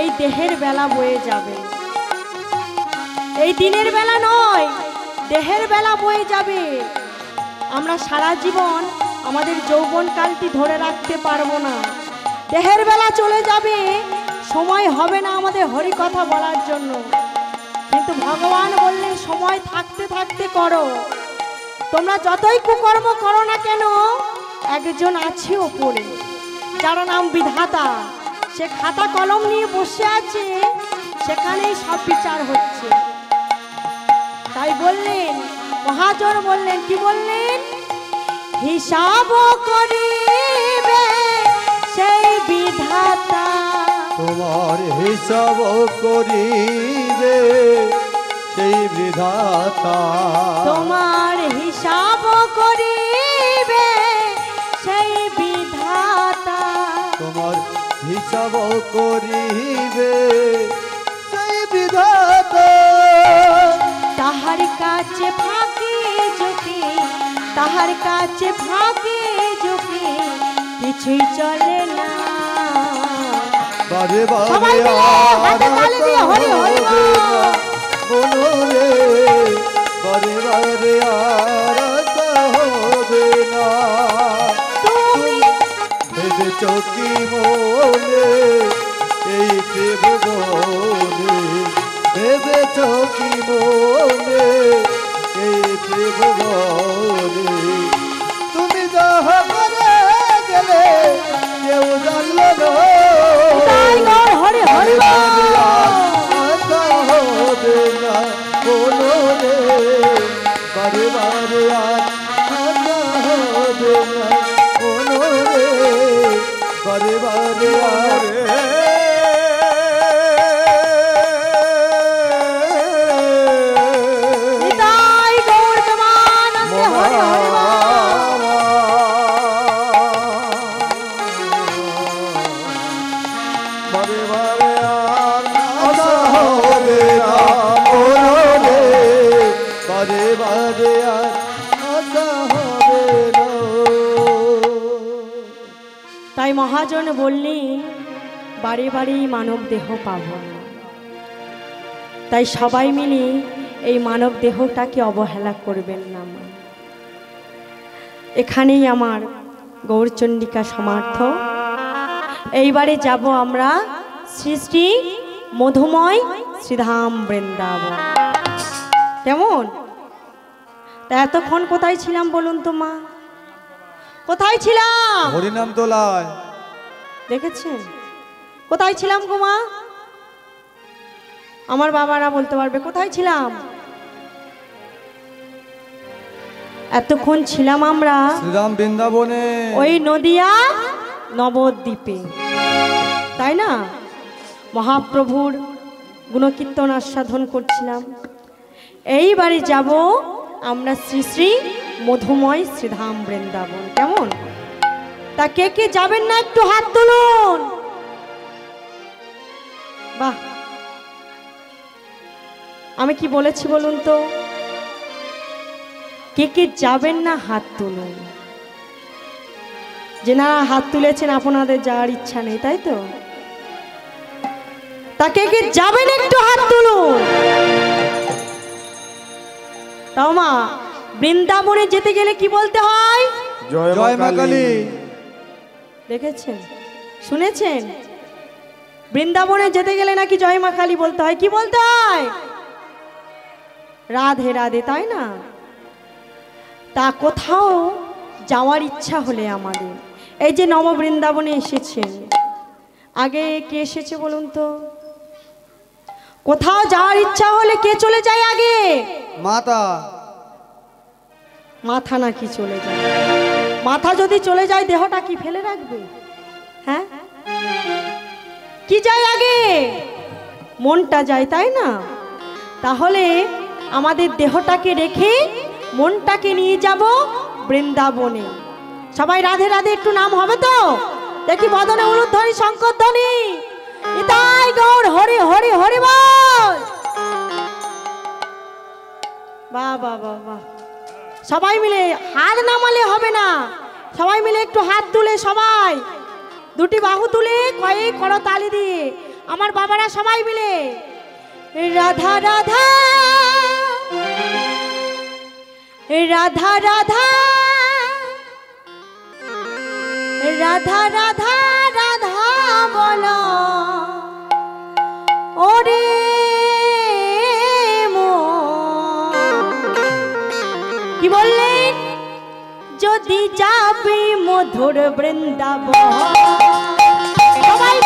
এই দেহের বেলা বয়ে যাবে। এই দিনের বেলা নয়, দেহের বেলা বয়ে যাবে। আমরা সারা জীবন আমাদের যৌবনকালটি ধরে রাখতে পারবো না। দেহের বেলা চলে যাবে, সময় হবে না আমাদের হরি কথা বলার জন্য। কিন্তু ভগবান বললেন, সময় থাকতে থাকতে করো। তোমরা যতই কুকর্ম করো না কেন, একজন আছে ওপরে, যার নাম বিধাতা। সে খাতা কলম নিয়ে বসে আছে, সেখানেই সব বিচার হচ্ছে। তাই বললেন, মহাজন বললেন, কি বললেন? হিসাব করিবে সেই বিধাতা, তোমার হিসাব করিবে সেই বিধাতা। তোমার হিসাব করিবে সেই বিধাতা, তোমার হিসাব করিবে সেই বিধাতা। তাহার কাছে ফাঁকে ঝুঁকে, তাহার কাছে ফাঁকে ঝুঁকে কিছুই চলে না। বারে সবাই বারে মিলে হাতে তালি দিয়ে হরি হরি বল। বলো রে, বারে বারে আর আশা হবে না। তুমি ভেবেছ কি মনে এই ত্রিভুবনে, ভেবেছ কি মনে এই ত্রিভুবনে। তুমি যাহা করে গেলে কেউ জানল না। তাই গৌর হরি হরি বল। আশা হবে না বলো রে, বারে বারে আর আশা হবে না বলো রে, বারে বারে আর। নিতাই গৌর প্রেমানন্দে হরি হরি বল। বারে বারে আর আশা হবে না বলো রে, বারে বারে আর আশা হবে না। তাই মহাজন বললেন, বারে বারে মানব দেহ পাব না। তাই সবাই মিলে এই মানব দেহটাকে অবহেলা করবেন না। এখানেই আমার গৌরচন্ডিকা সমার্থ। এইবারে যাব আমরা শ্রী শ্রী মধুময় শ্রীধাম বৃন্দাবন। কেমন? তা এতক্ষণ কোথায় ছিলাম বলুন তো মা? কোথায় ছিলাম? হরিনাম তোলায়। দেখেছেন কোথায় ছিলাম গো মা? আমার বাবারা বলতে পারবে কোথায় ছিলাম। এতক্ষণ ছিলাম আমরা শ্রীরাম বৃন্দাবনে। ওই নদিয়া নবদ্বীপে, তাই না? মহাপ্রভুর গুণকীর্তন আস্বাদন করছিলাম। এইবারে যাব আমরা শ্রী শ্রী মধুময় শ্রীধাম বৃন্দাবন। কেমন? তা কে কে যাবেন না একটু হাত তুলুন। বাহ, আমি কি বলেছি বলুন তো? কে কে যাবেন না হাত তুলুন। যেনারা হাত তুলেছেন আপনাদের যাওয়ার ইচ্ছা নেই, তাই তো? তা কে কে যাবেন একটু হাত তুলুন। তাও মা, বৃন্দাবনে যেতে গেলে কি বলতে হয়? জয় মা কালী। দেখেছেন, শুনেছেন? বৃন্দাবনে যেতে গেলে নাকি জয় মা কালী বলতে হয়। কি বলতে হয়? রাধে রাধে, তাই না? তা কোথাও যাওয়ার ইচ্ছা হলে আমাদের, এই যে নব বৃন্দাবনে এসেছেন, আগে কে এসেছে বলুন তো? কোথাও যাওয়ার ইচ্ছা হলে কে চলে যায় আগে? মাতা। মাথা নাকি চলে যায়? মাথা যদি চলে যায় দেহটা কি ফেলে রাখবে? হ্যাঁ, কি যায় আগে? মনটা যায়, তাই না? তাহলে আমাদের দেহটাকে রেখে মনটাকে নিয়ে যাব বৃন্দাবনে। সবাই রাধে রাধে একটু নাম হবে তো? দেখি বদনে উলুধ্বনি শঙ্করধ্বনি। নিতাই গৌর হরি হরি হরি বল। বাহ বাহ বাহ বাহ। সবাই মিলে হাত নামালে হবে না, সবাই মিলে একটু হাত তুলে, সবাই দুটি বাহু তুলে কয়েক করতালি দিয়ে আমার বাবারা সবাই মিলে রাধা রাধা রাধা রাধা রাধা রাধা রাধা বলো ওরে কি বললেন? যদি যাবি মধুর বৃন্দাবন। সবাই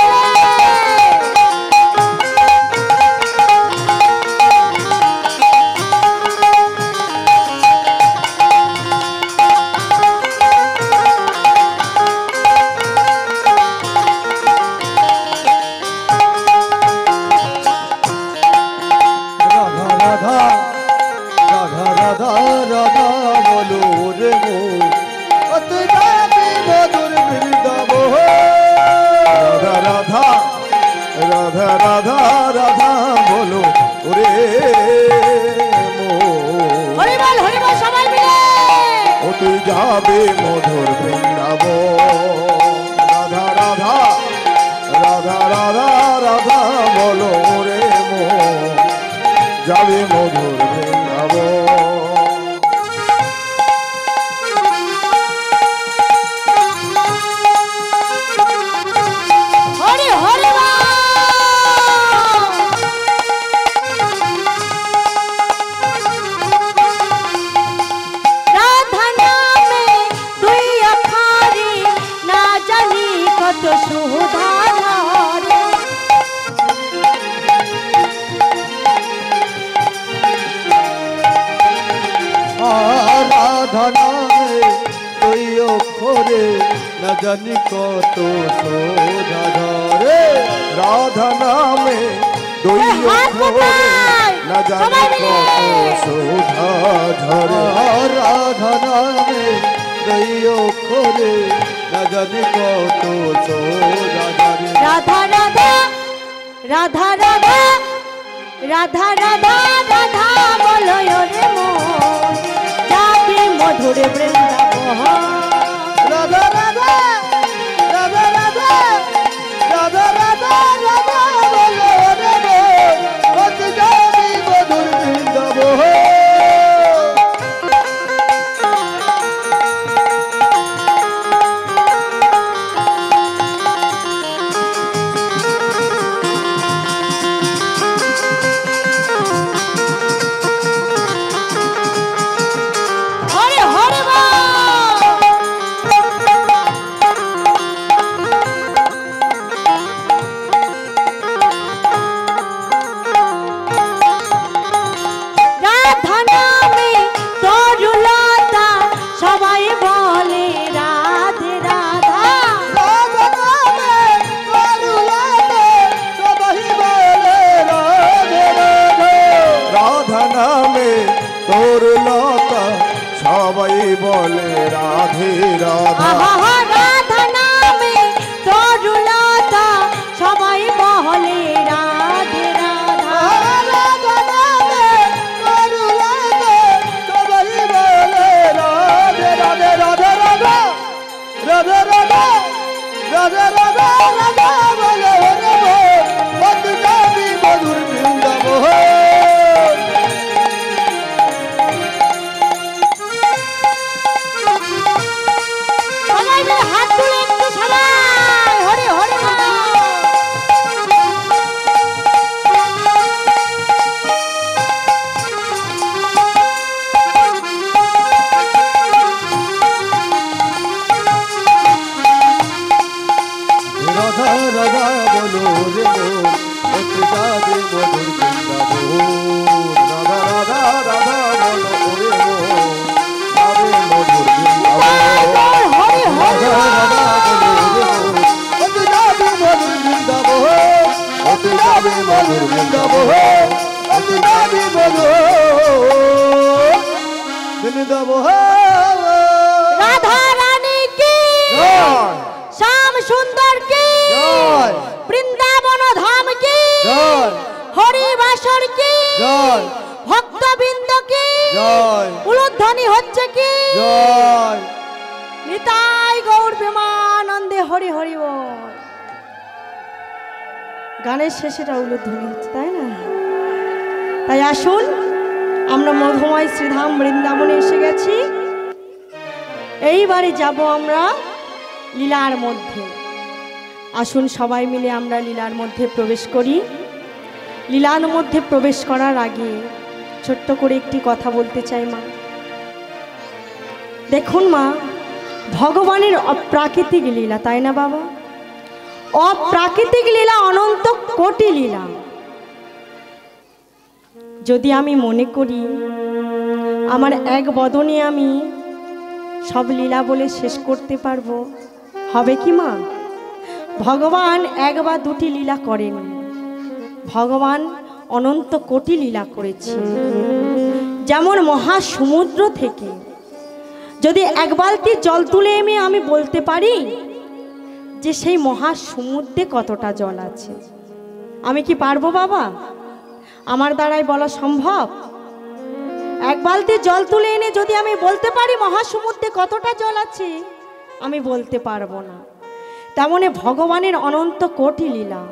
রাধা রাধা রাধা রাধা বলো রে মো, তুই যাবি মধুর বৃন্দাবন। রাধা রাধা রাধা রাধা রাধা বলো ওরে হরি বল সবাই মিলে। ও তুই যাবে মধুর বৃন্দাবন। রাধা রাধা রাধা রাধা রাধা বলো ওরে যাবে মধুর বৃন্দাবন। হরি হরি রাধা নামে দুই অক্ষরে না জানি কত সুধা ধরে। রাধা নামে তুই অক্ষরে না জানি কত শোধা ধরে। রাধা নামে দুই অক্ষরে না জানি কত শোধা ঝরে। রাধা নামে তুই অক্ষরে না জানি কত শোধা ধরে। রাধা রাধা রাধা রাধা রাধা রাধা রাধা বলো রে মন যাবি মধুর বৃন্দাবন। রাধা রাধা রাধা রাধা রাধা রাধা রাধা বলো রে মন যাবি মধুর বৃন্দাবন। হরে হরে বল। রাধা আহা রাধা নামে তরুলতা সবাই বলে রাধে রাধা। রাধা নামে তরুলতা সবাই বলে রাধে রাধে রাধা রাধা রাধা রাধা রাধা রাধা রাধা বলে রে বন্ধু যাবি মধুর বৃন্দাবন। সবাই মিলে হাত তুলে একটু সবাই হরে হরে বল। রাধা রাধা বলো রে বন্ধু যাবি মধুর বৃন্দাবন। রাধা রাধা রাধা বলো ওরে যাবে মধুর বৃন্দাবন। হরে হরে রাধা রাধা বলো রে বন্ধু যাবি মধুর বৃন্দাবন। অতি যাবি মধুর বৃন্দাবন। অতি যাবি মধুর বৃন্দাবন। রাধা রানী কি জয় শ্যাম সুন্দর কি জয় বৃন্দাবন ধাম কি জয় হরি বাসর কি জয় ভক্তবৃন্দ কি জয় উলুধ্বনি হচ্ছে কি জয়। নিতাই গৌর প্রেমানন্দে হরি হরি বল। গানের শেষেটা উলুধ্বনি হচ্ছে তাই না? তাই আসুন আমরা মধুময় শ্রীধাম বৃন্দাবনে এসে গেছি। এইবারে যাব আমরা লীলার মধ্যে। আসুন সবাই মিলে আমরা লীলার মধ্যে প্রবেশ করি। লীলার মধ্যে প্রবেশ করার আগে ছোট্ট করে একটি কথা বলতে চাই মা। দেখুন মা, ভগবানের অপ্রাকৃতিক লীলা, তাই না বাবা? অপ্রাকৃতিক লীলা অনন্ত কোটি লীলা। যদি আমি মনে করি আমার এক বদনে আমি সব লীলা বলে শেষ করতে পারবো, হবে কি মা? ভগবান এক বা দুটি লীলা করেন, ভগবান অনন্ত কোটি লীলা করেছে। যেমন মহাসমুদ্র থেকে যদি এক বালতি জল তুলে এনে আমি বলতে পারি যে সেই মহাসমুদ্রে কতটা জল আছে, আমি কি পারবো বাবা? আমার দ্বারাই বলা সম্ভব? এক বালতি জল তুলে এনে যদি আমি বলতে পারি মহাসমুদ্রে কতটা জল আছে, আমি বলতে পারবো না। তেমনি ভগবানের অনন্ত কোটি লীলা,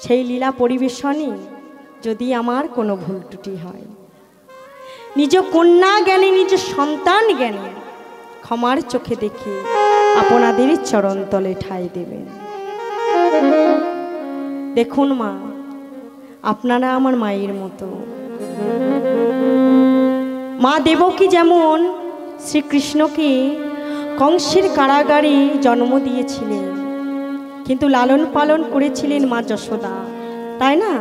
সেই লীলা পরিবেশনে যদি আমার কোনো ভুল ত্রুটি হয়, নিজ কন্যা জ্ঞানে নিজ সন্তান জ্ঞানে ক্ষমার চোখে দেখে আপনাদের চরণতলে ঠাঁই দেবেন। দেখুন মা, আপনারা আমার মায়ের মতো। মা দেবকী যেমন শ্রীকৃষ্ণকে কংসের কারাগারে জন্ম দিয়েছিলেন, কিন্তু লালন পালন করেছিলেন মা যশোদা, তাই না?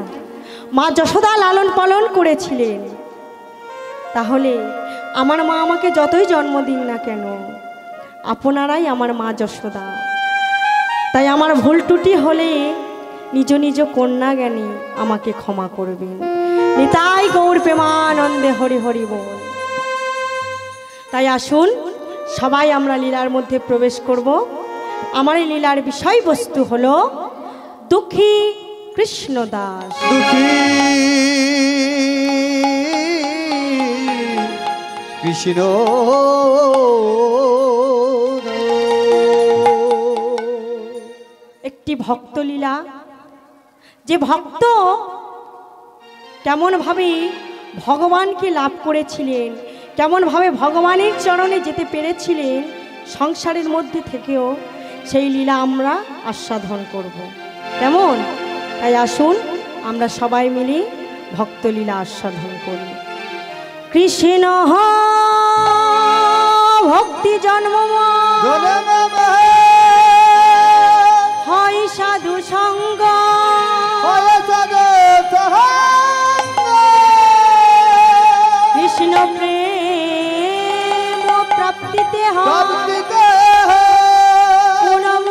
মা যশোদা লালন পালন করেছিলেন। তাহলে আমার মা আমাকে যতই জন্ম দিন না কেন, আপনারাই আমার মা যশোদা। তাই আমার ভুল ত্রুটি হলে নিজ নিজ কন্যা জ্ঞানী আমাকে ক্ষমা করবেন। নিতাই গৌর প্রেমানন্দে হরি হরি বল। তাই আসুন সবাই আমরা লীলার মধ্যে প্রবেশ করব। আমার এই লীলার বিষয়বস্তু হলো দুঃখী কৃষ্ণদাস। দুঃখী কৃষ্ণ একটি ভক্ত লীলা, যে ভক্ত কেমনভাবে ভগবানকে লাভ করেছিলেন, কেমনভাবে ভগবানের চরণে যেতে পেরেছিলেন সংসারের মধ্যে থেকেও, সেই লীলা আমরা আস্বাদন করব। কেমন? তাই আসুন আমরা সবাই মিলে ভক্তলীলা আস্বাদন করি। কৃষ্ণ ভক্তি জন্মময় হয় সাধু সঙ্গ, কৃষ্ণ প্রেম প্রাপ্তিতে হয় পুনম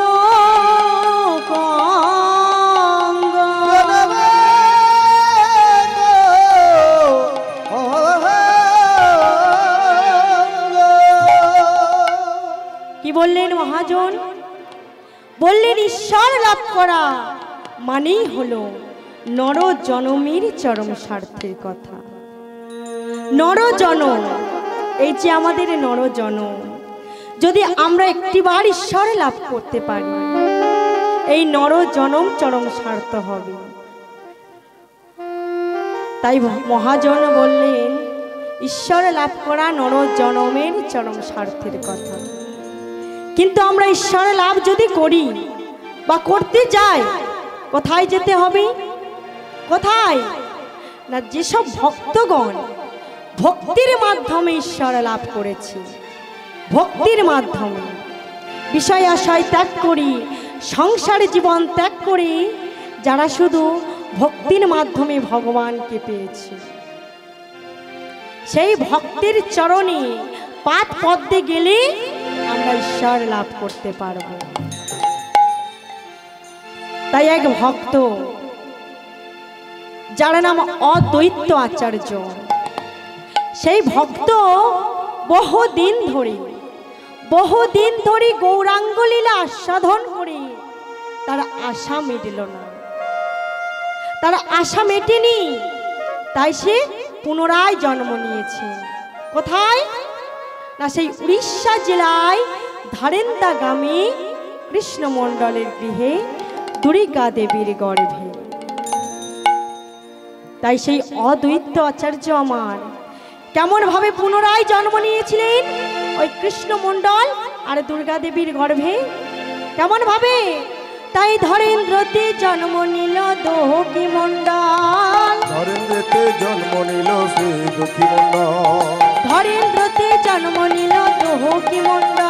কঙ্গ। কি বললেন মহাজন? বললেন ঈশ্বর লাভ করা মানেই হলো নর জনমের চরম স্বার্থের কথা। নর জনম, এই যে আমাদের নর জনম, যদি আমরা একটিবার ঈশ্বর লাভ করতে পারি, এই নর জনম চরম স্বার্থ হবে। তাই মহাজন বললেন ঈশ্বর লাভ করা নর জনমের চরম স্বার্থের কথা। কিন্তু আমরা ঈশ্বর লাভ যদি করি বা করতে যাই, কোথায় যেতে হবে? কোথায় না, যেসব ভক্তগণ ভক্তির মাধ্যমে ঈশ্বর লাভ করেছে, ভক্তির মাধ্যমে বিষয় আশয় ত্যাগ করি, সংসার জীবন ত্যাগ করি, যারা শুধু ভক্তির মাধ্যমে ভগবানকে পেয়েছে, সেই ভক্তির চরণে পাদ পদ্মে গেলে আমরা ঈশ্বর লাভ করতে পারব। তাই এক ভক্ত, যার নাম অদ্বৈত আচার্য, সেই ভক্ত বহুদিন ধরে গৌরাঙ্গ লীলা আস্বাদন করে তার আশা মিটল না, তার আশা মেটেনি। তাই সে পুনরায় জন্ম নিয়েছে। কোথায় না, সেই উড়িষ্যা জেলায় ধারেন্দা গ্রামে কৃষ্ণমণ্ডলের গৃহে দুর্গা দেবীর গর্ভে। তাই সেই অদ্বৈত আচার্য আমার কেমন ভাবে পুনরায় জন্ম নিয়েছিলেন ওই কৃষ্ণমণ্ডল আর দুর্গা দেবীর গর্ভে, কেমন ভাবে? তাই ধরেন্দ্রতে জন্ম নিল দোহকি মণ্ডল, ধরেন্দ্রতে জন্ম নিল শ্রী দুঃখী মণ্ডল, ধরেন্দ্রতে জন্ম নিল দোহকি মণ্ডল,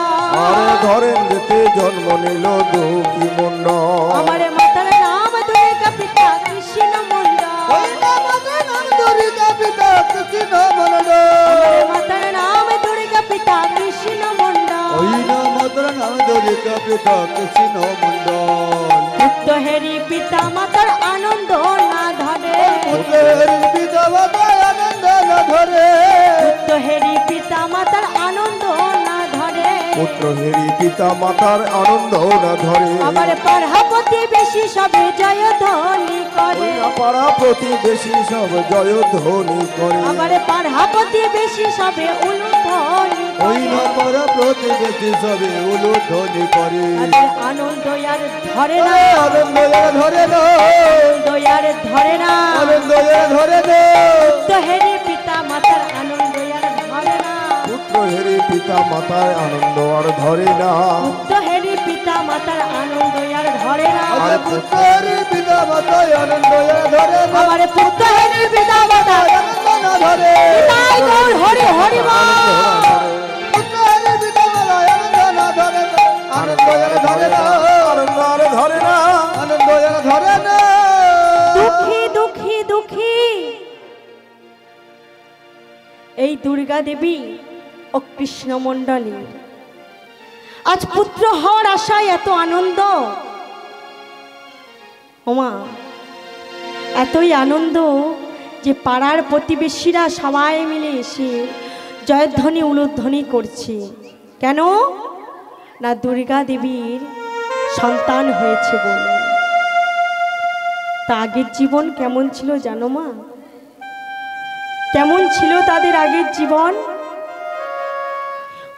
আরে ধরেন্দ্রতে জন্ম নিল দুঃখী মণ্ডল। আমার মাতার নাম দুর্গা, পিতা কৃষ্ণ মণ্ডল, ওই নামাদের নাম দুর্গা পিতা কৃষ্ণ মণ্ডল, আমার মাতার নাম দুর্গা, পিতা কৃষ্ণ মণ্ডল, ওই নামাদের নাম দুর্গা পিতা কৃষ্ণ মণ্ডল। পুত্র হেরি পিতা মাতার আনন্দ না ধরে, পুত্রের পিতা মাতার আনন্দ না ধরে, পুত্র হেরি পিতা মাতার আনন্দ না ধরে, পুত্র হেরি পিতা মাতার আনন্দ না ধরে। আবার পাড়া প্রতিবেশী সবে জয় ধ্বনি করে, পাড়া প্রতিবেশী সব জয় ধ্বনি করে, আবার পাড়া প্রতিবেশী সবে উলুধ্বনি ওই করে, না পাড়া প্রতিবেশী সবে উলুধ্বনি করে। তাদের আনন্দ আর ধরে না, আনন্দ এর ধরে না, আনন্দ আর ধরে না, আনন্দ এর ধরে না, পুত্র হেরি পিতা মাতার আনন্দ আর ধরে না, পুত্র হেরি পিতা মাতার আনন্দ আর ধরে না, পুত্র হেরি পিতা মাতার আনন্দ আর ধরে না, আর পুত্রের পিতা মাতার আনন্দ এর ধরে না, আমার পুত্র হেরি পিতা মাতার আনন্দ না ধরে, তাই গৌর হরি হরি বল। পুত্রের পিতা মাতার আনন্দ না ধরে, আনন্দ এর ধরে না, আনন্দ আর ধরে না, আনন্দ এর ধরে না। দুঃখী দুঃখী দুঃখী এই দুর্গা দেবী ও কৃষ্ণমণ্ডলী আজ পুত্র হওয়ার আশায় এত আনন্দ। ওমা, এতই আনন্দ যে পাড়ার প্রতিবেশীরা সবাই মিলে এসে জয়ধ্বনি উলুধ্বনি করছে। কেন না, দুর্গা দেবীর সন্তান হয়েছে বলে। তা আগের জীবন কেমন ছিল জানো মা? কেমন ছিল তাদের আগের জীবন?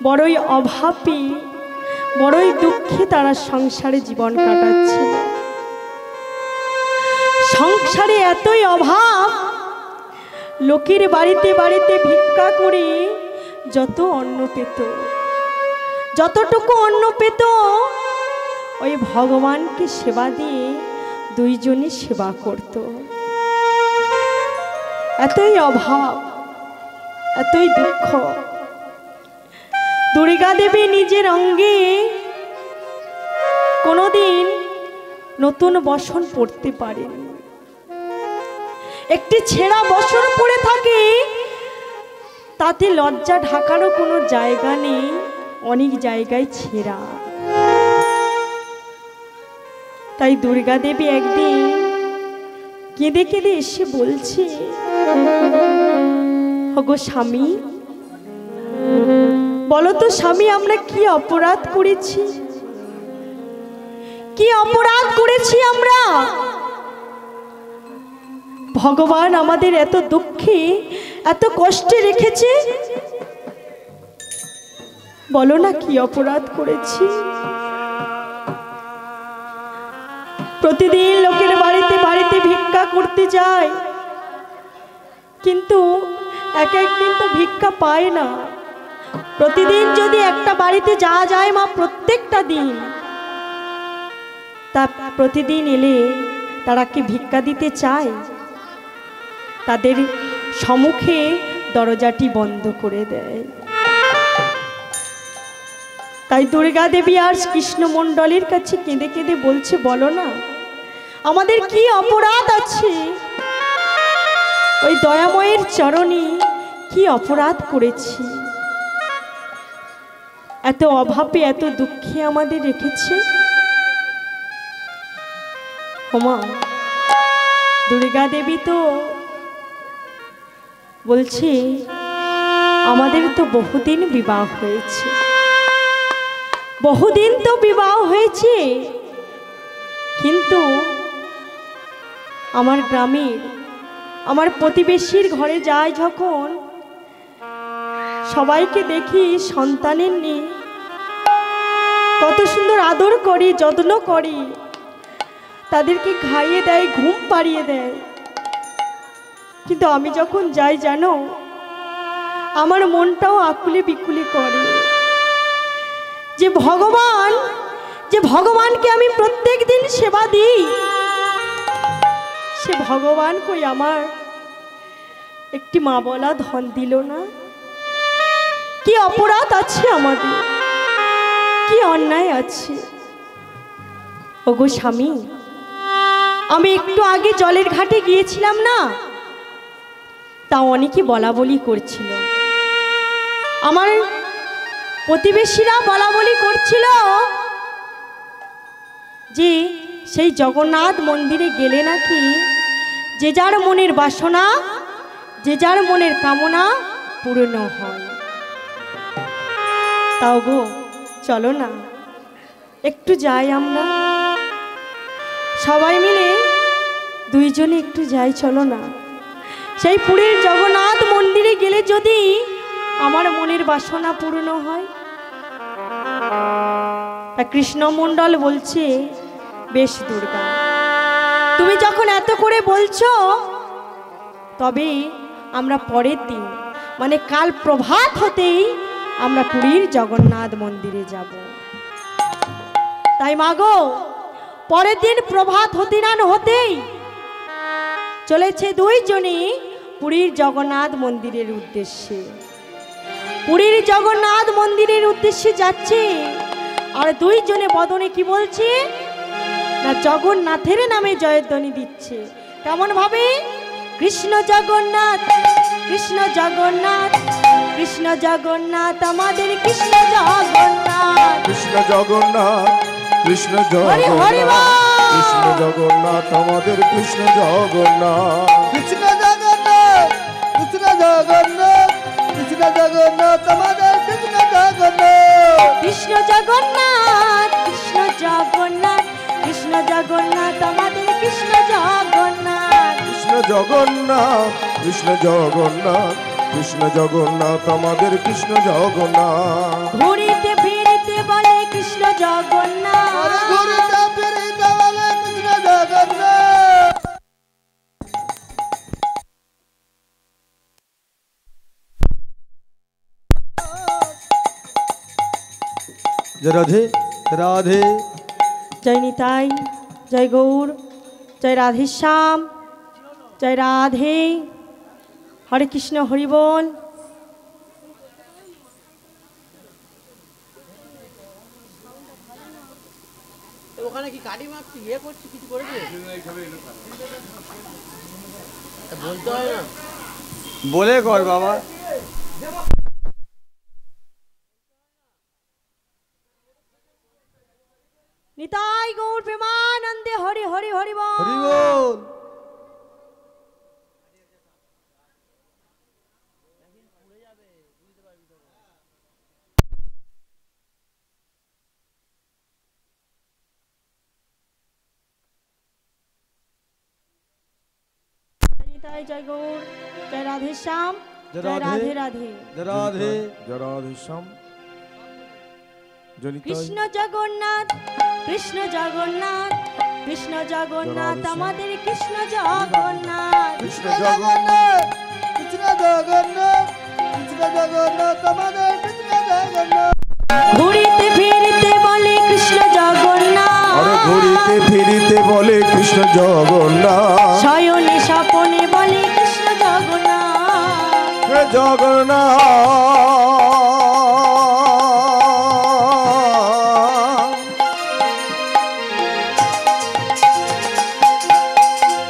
বড়ই অভাবী, বড়ই দুঃখে তারা সংসারে জীবন কাটাচ্ছিল। সংসারে এতই অভাব, লোকের বাড়িতে বাড়িতে ভিক্ষা করে যত অন্ন পেত, যতটুকু অন্ন পেত, ওই ভগবানকে সেবা দিয়ে দুইজনে সেবা করত। এতই অভাব, এতই দুঃখ। দুর্গা দেবী নিজের অঙ্গে কোনোদিন নতুন বসন পরতে পারেনি। একটি ছেঁড়া বসন পরে থাকে, তাতে লজ্জা ঢাকারও কোনো জায়গা নেই, অনেক জায়গায় ছেঁড়া। তাই দুর্গা দেবী একদিন কেঁদে কেঁদে এসে বলছে, ওগো স্বামী, বলো তো স্বামী, আমরা কি অপরাধ করেছি? কি অপরাধ করেছি আমরা? ভগবান আমাদের এত দুঃখে, এত কষ্টে রেখেছে। বলো না কি অপরাধ করেছি? প্রতিদিন লোকের বাড়িতে বাড়িতে ভিক্ষা করতে যায়, কিন্তু এক একদিন তো ভিক্ষা পায় না। প্রতিদিন যদি একটা বাড়িতে যাওয়া যায় মা, প্রত্যেকটা দিন, তা প্রতিদিন এলে তারা কি ভিক্ষা দিতে চায়? তাদের সম্মুখে দরজাটি বন্ধ করে দেয়। তাই দুর্গা দেবী আর কৃষ্ণ মণ্ডলের কাছে কেঁদে কেঁদে বলছে, বলো না আমাদের কি অপরাধ আছে? ওই দয়াময়ের চরণে কি অপরাধ করেছি? এত অভাবে, এত দুঃখে আমাদের রেখেছে। ওমা, দুর্গা দেবী তো বলছে, আমাদের তো বহুদিন বিবাহ হয়েছে, বহুদিন তো বিবাহ হয়েছে, কিন্তু আমার গ্রামের, আমার প্রতিবেশীর ঘরে যাই যখন, সবাইকে দেখি সন্তানের নিয়ে কত সুন্দর আদর করি, যত্ন করি, তাদেরকে খাইয়ে দেয়, ঘুম পাড়িয়ে দেয়। কিন্তু আমি যখন যাই জানো, আমার মনটাও আকুলে বিকুলে করে যে ভগবানকে আমি প্রত্যেক দিন সেবা দিই, সে ভগবান কই আমার একটি মা বলা ধন দিল না। কি অপরাধ আছে আমাদের, কি অন্যায় আছে? ওগো স্বামী, আমি একটু আগে জলের ঘাটে গিয়েছিলাম না, তা অনেকে বলা বলি করছিল, আমার প্রতিবেশীরা বলা বলি করছিল যে সেই জগন্নাথ মন্দিরে গেলে নাকি যে যার মনের বাসনা, যে যার মনের কামনা পূর্ণ হয়। তাও গো, চলো না একটু যাই, আমরা সবাই মিলে দুইজনে একটু যাই, চলো না। সেই পুরীর জগন্নাথ মন্দিরে গেলে যদি আমার মনের বাসনা পূর্ণ হয়। তা কৃষ্ণ মণ্ডল বলছে, বেশ দুর্গা, তুমি যখন এত করে বলছো, তবে আমরা পরের দিন, মানে কাল প্রভাত হতেই আমরা পুরীর জগন্নাথ মন্দিরে যাব। তাই মাগো, পরের দিন প্রভাত হতে না হতেই চলেছে দুইজনে পুরীর জগন্নাথ মন্দিরের উদ্দেশ্যে। পুরীর জগন্নাথ মন্দিরের উদ্দেশ্যে যাচ্ছে, আর দুইজনে বদনে কি বলছে না, জগন্নাথের নামে জয়ধ্বনি দিচ্ছে। কেমন ভাবে? কৃষ্ণ জগন্নাথ, কৃষ্ণ জগন্নাথ, কৃষ্ণ জগন্নাথ, আমাদের কৃষ্ণ জগন্নাথ, কৃষ্ণ জগন্নাথ, কৃষ্ণ হরি হরি জগন্নাথ, বল। কৃষ্ণ জগন্নাথ, আমাদের কৃষ্ণ জগন্নাথ, কৃষ্ণ জগন্নাথ, কৃষ্ণ জগন্নাথ, কৃষ্ণ জগন্নাথ, আমাদের কৃষ্ণ জগন্নাথ, কৃষ্ণ জগন্নাথ, কৃষ্ণ জগন্নাথ, কৃষ্ণ জগন্নাথ, আমাদের কৃষ্ণ জগন্নাথ, কৃষ্ণ জগন্নাথ, কৃষ্ণ জগন্নাথ, কৃষ্ণ জগন্নাথ, আমাদের কৃষ্ণ জগন্নাথ। ঘুরিতে ফিরিতে বলে কৃষ্ণ আরে জগন্নাথ, ঘুরিতে ফিরিতে বলে কৃষ্ণ জগন্নাথ। জয় রাধে রাধে। জয় নিতাই, জয় গৌর, জয় রাধেশ্যাম, জয় রাধে, হরে কৃষ্ণ, হরি বল। ওখানে কি কাটি মারছি, ইয়ে করছি, কিছু করে দিয়ে বলতে হয় না। বলে কর বাবা। নিতাই গৌর প্রেমানন্দে, হরি হরি হরি বল। হরি বল। নিতাই জয় গৌর, জয় রাধে শ্যাম, জয় জয় রাধে। রাধে রাধে। রাধে রাধে শ্যাম জনিতাই কৃষ্ণ জগন্নাথ, কৃষ্ণ জগন্নাথ, কৃষ্ণ জগন্নাথ, জয় রাধে শ্যাম। আমাদের কৃষ্ণ জগন্নাথ। কৃষ্ণ জগন্নাথ, কৃষ্ণ জগন্নাথ, কৃষ্ণ জগন্নাথ, আমাদের কৃষ্ণ জগন্নাথ। ঘুরিতে ফিরিতে বলে কৃষ্ণ জগন্নাথ, আরে ঘুরিতে ফিরিতে বলে কৃষ্ণ জগন্নাথ শয়নে স্বপনে বলে কৃষ্ণ জগন্নাথ। হে জগন্নাথ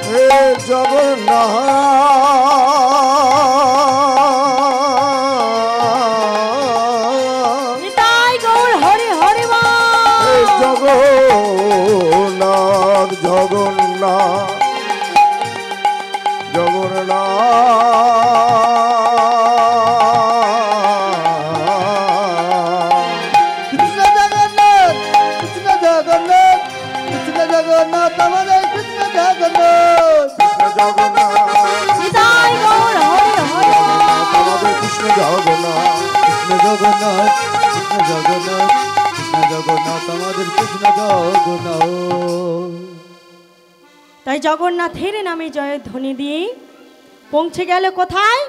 হে জগন্নাথ নিতাই গৌর হরে হরে হে বল। জগন্নাথ জগন্নাথ জগন্নাথ কৃষ্ণ জগন্নাথ, কৃষ্ণ জগন্নাথ, কৃষ্ণ জগন্নাথ, আমাদের কৃষ্ণ জগন্নাথ। জগন্নাথ নিতাই গৌর হরে হরে বল। আমাদের কৃষ্ণ জগন্নাথ কৃষ্ণ জগন্নাথ, কৃষ্ণ জগন্নাথ, কৃষ্ণ জগন্নাথ, আমাদের কৃষ্ণ জগন্নাথ। তাই জগন্নাথের নামে জয়ের ধ্বনি দিয়ে পৌঁছে গেল কোথায়?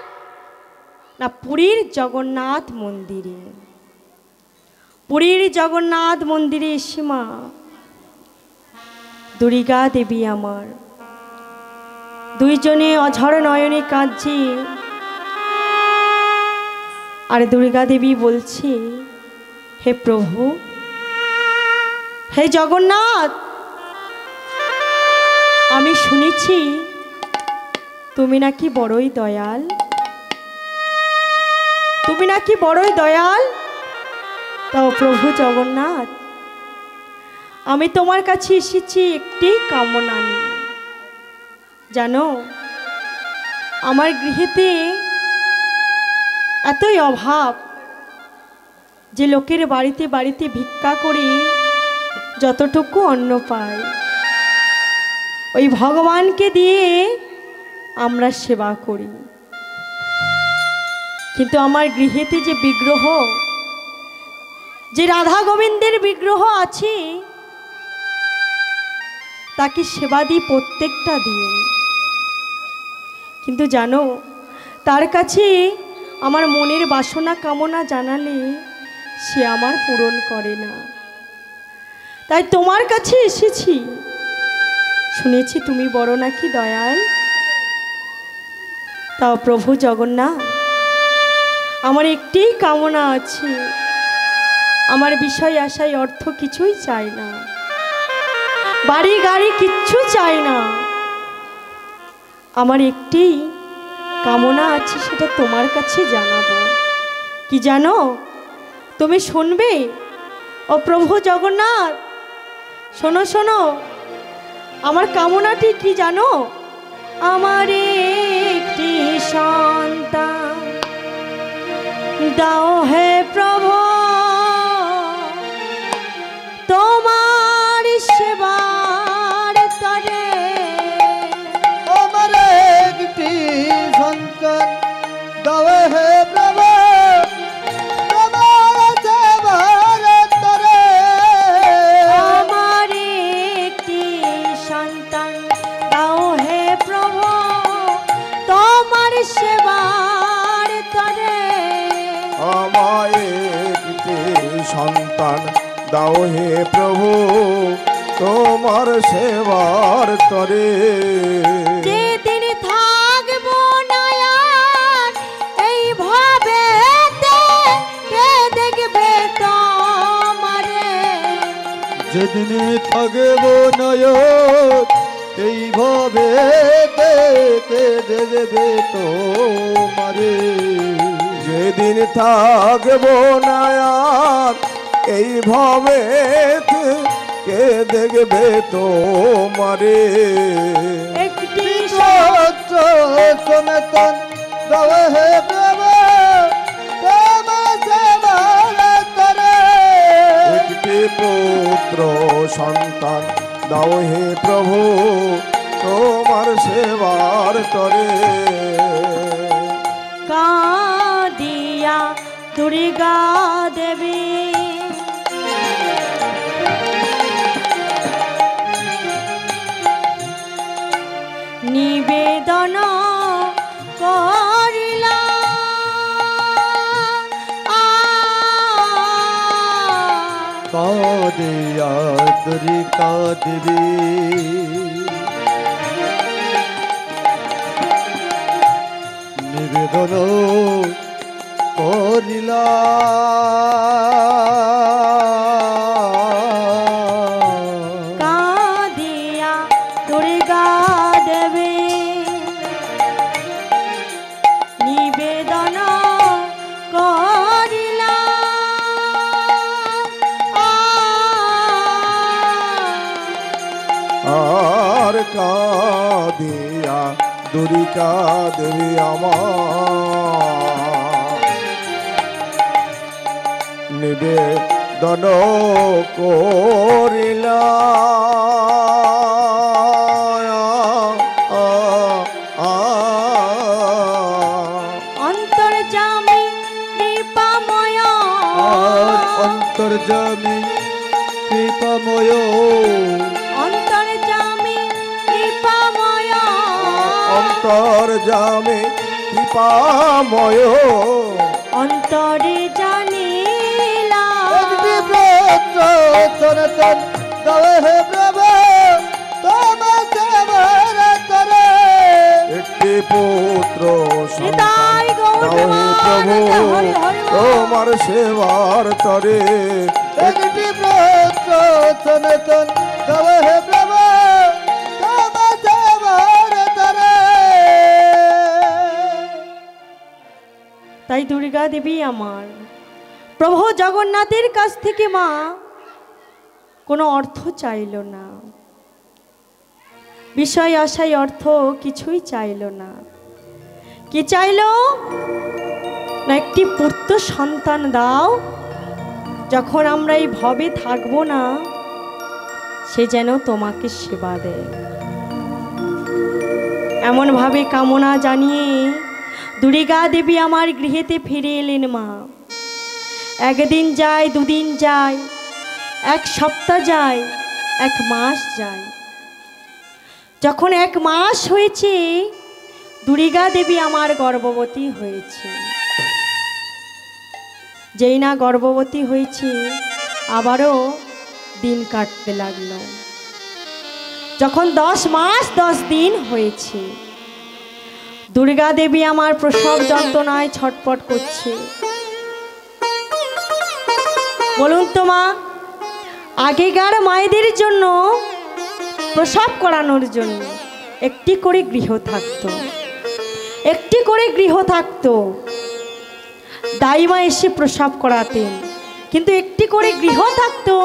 না পুরীর জগন্নাথ মন্দিরে। পুরীর জগন্নাথ মন্দিরে সীমা দুর্গা দেবী আমার দুইজনে অঝর নয়নে কাঁদছে, আর দুর্গা দেবী বলছে, হে প্রভু, হে জগন্নাথ, আমি শুনেছি তুমি নাকি বড়ই দয়াল, তুমি নাকি বড়ই দয়াল। তাও প্রভু জগন্নাথ, আমি তোমার কাছে এসেছি একটি কামনা নিয়ে। জানো, আমার গৃহেতে এতই অভাব যে লোকের বাড়িতে বাড়িতে ভিক্ষা করি, যতটুকু অন্ন পাই ওই ভগবানকে দিয়ে আমরা সেবা করি। কিন্তু আমার গৃহেতে যে বিগ্রহ, যে রাধা গোবিন্দের বিগ্রহ আছে, তাকে সেবা দিই প্রত্যেকটা দিন। কিন্তু জানো, তার কাছে আমার মনের বাসনা কামনা জানালে সে আমার পূরণ করে না। তাই তোমার কাছে এসেছি, শুনেছি তুমি বড় নাকি দয়াল। তাও প্রভু জগন্নাথ, আমার একটি কামনা আছে, আমার বিষয় আশায় অর্থ কিছুই চাই না, বাড়ি গাড়ি কিচ্ছু চাই না, আমার একটি কামনা আছে, সেটা তোমার কাছে জানাবো। কি জানো? তুমি শুনবে? ও প্রভু জগন্নাথ, শোনো শোনো, আমার কামনাটি কি জানো? আমার একটি সন্তান দাও হে প্রভু, তোমার সেবার তরে। আমার একটি সন্তান দাও হে প্রভু, তোমার সেবার তরে। আমার একটি সন্তান দাও হে প্রভু, তোমার সেবার তরে। আমায় একটি সন্তান দাও হে প্রভু তোমার সেবার তরে। যেদিন থাকবো নয়ান এইভাবে, কে দেখবে তোমারে? যেদিন থাকব নয়ন এইভাবে, কে দেখবে তোমারে? যেদিন থাকব নায়ার এইভাবে কে দেখবে তোমারে। একটি পুত্র সনাতন দাও হে প্রভু, তোমার সেবার তরে। একটি পুত্র সন্তান দাও হে প্রভু তোমার সেবার তরে কাঁদিয়া দুর্গা দেবী নিবেদন করিলা কাঁদিয়া দুর্গা দেবী নিবেদন করিলা কাঁদিয়া দুর্গা দেবী নিবেদন করিলা আর কাঁদিয়া দুর্গা দেবী আমার নিবেদন করিলা অন্তর্যামী কৃপাময় আর অন্তর্যামী কৃপাময় অন্তর্যামী কৃপাময় অন্তর্যামী কৃপাময় অন্তরে জানিলা একটি ব্রত সনাতন গাওয়ে হে প্রভু তোমার সেবার তরে একটি পুত্র হৃদয় গৌর দাও হে প্রভু হরি হরি বল। তোমার সেবার তরে একটি ব্রত সনাতন গাওয়ে হে প্রভু তোমার সেবার তরে তাই দুর্গা দেবী আমার প্রভু জগন্নাথের কাছ থেকে মা কোনো অর্থ চাইল না, বিষয় আশায় অর্থ কিছুই চাইল না। কি চাইল না একটি পুত্র সন্তান দাও, যখন আমরা এই ভবে থাকবো না সে যেন তোমাকে সেবা দেয়। এমনভাবে কামনা জানিয়ে দুর্গা দেবী আমার গৃহেতে ফিরে এলেন মা। একদিন যায়, দুদিন যায়, এক সপ্তাহ যায়, এক মাস যায়। যখন এক মাস হয়েছে দুর্গা দেবী আমার গর্ভবতী হয়েছে। যেই না গর্ভবতী হয়েছে আবারও দিন কাটতে লাগলো। যখন 10 মাস 10 দিন হয়েছে দুর্গা দেবী আমার প্রসব যন্ত্রণায় ছটপট করছে। বলুন তো মা, আগেকার মায়েদের জন্য প্রসব করানোর জন্য একটি করে গৃহ থাকতো, একটি করে গৃহ থাকতো। দাইমা এসে প্রসব করাতেন, কিন্তু একটি করে গৃহ থাকতো।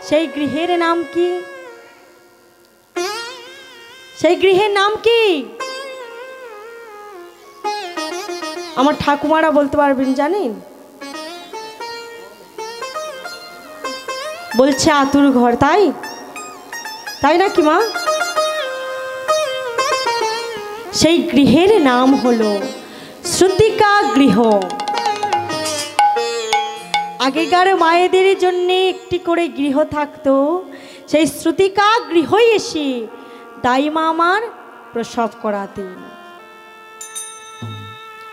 সেই গৃহের নাম কি? সেই গৃহের নাম কি? আমার ঠাকুমারা বলতে পারবেন, জানেন? বলছে আতুর ঘর। তাই তাই নাকি মা? সেই গৃহের নাম হলো শ্রুতিকা গৃহ। আগেকার মায়েদের জন্য একটি করে গৃহ থাকতো। সেই শ্রুতিকা গৃহই এসে দাইমা আমার প্রসব করাতেন।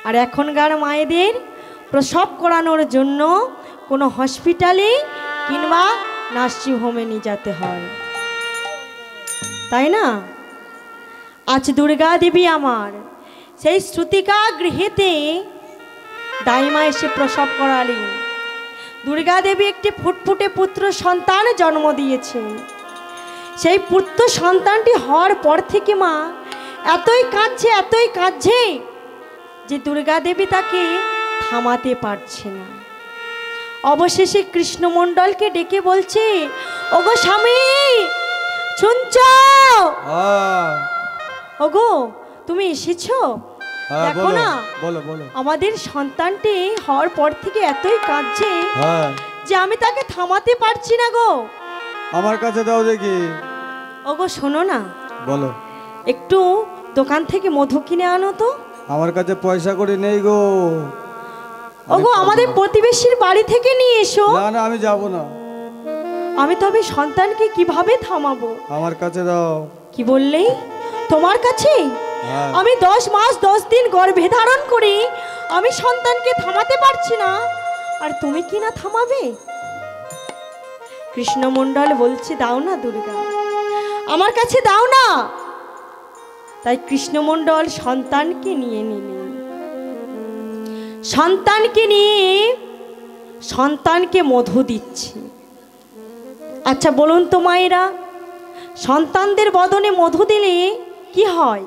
আর এখনকার মায়েদের প্রসব করানোর জন্য কোনো হসপিটালে কিংবা নার্সিংহোমে নিয়ে যেতে হয়, তাই না? আজ দুর্গা দেবী আমার সেই শ্রুতিকা গৃহেতে দাইমা এসে প্রসব করালেন। দুর্গা দেবী একটি ফুটফুটে পুত্র সন্তান জন্ম দিয়েছে। সেই পুত্র সন্তানটি হওয়ার পর থেকে মা এতই কাঁদছে, এতই কাঁদছে যে দুর্গা দেবী তাকে থামাতে পারছে না। অবশেষে কৃষ্ণমণ্ডলকে ডেকে বলছে, ওগো স্বামী, শুনছ? ওগো তুমি এসেছো? দেখো না, বলো বলো। আমাদের সন্তানটি হওয়ার পর থেকে এতই কাঁদছে যে আমি তাকে থামাতে পারছি না গো। আমার কাছে দাও দেখি। ওগো শোনো না, বলো। একটু দোকান থেকে মধু কিনে আনো তো। আমার কাছে পয়সা করে নেই গো। ওগো আমাদের প্রতিবেশীর বাড়ি থেকে নিয়ে এসো। না না, আমি যাব না। আমি তবে সন্তানকে কিভাবে থামাবো? আমার কাছে দাও। কি বললে? তোমার কাছে? হ্যাঁ। আমি 10 মাস 10 দিন গর্ভে ধারণ করি, আমি সন্তানকে থামাতে পারছি না, আর তুমি কি না থামাবে? কৃষ্ণমণ্ডল বলছে দাও না দুর্গা, আমার কাছে দাও না। তাই কৃষ্ণমণ্ডল সন্তানকে নিয়ে নিলেন। সন্তানকে নিয়ে সন্তানকে মধু দিচ্ছে। আচ্ছা বলুন তো মায়েরা, সন্তানদের বদনে মধু দিলে কি হয়?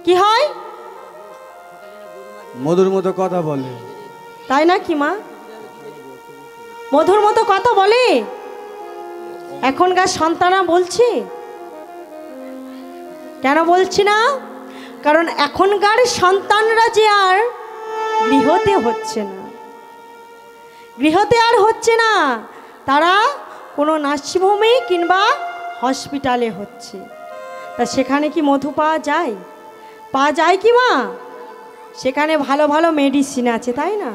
কি হয়? মধুর মতো কথা বলে। তাই না কি মা? মধুর মতো কথা বলে? এখনকার সন্তানরা বলছে। কেন বলছি না? কারণ এখনকার সন্তানরা যে আর গৃহতে হচ্ছে না, গৃহতে আর হচ্ছে না, তারা কোনো নার্সিংহোমে কিংবা হসপিটালে হচ্ছে। তা সেখানে কি মধু পাওয়া যায়? পাওয়া যায় কি মা? সেখানে ভালো ভালো মেডিসিন আছে, তাই না?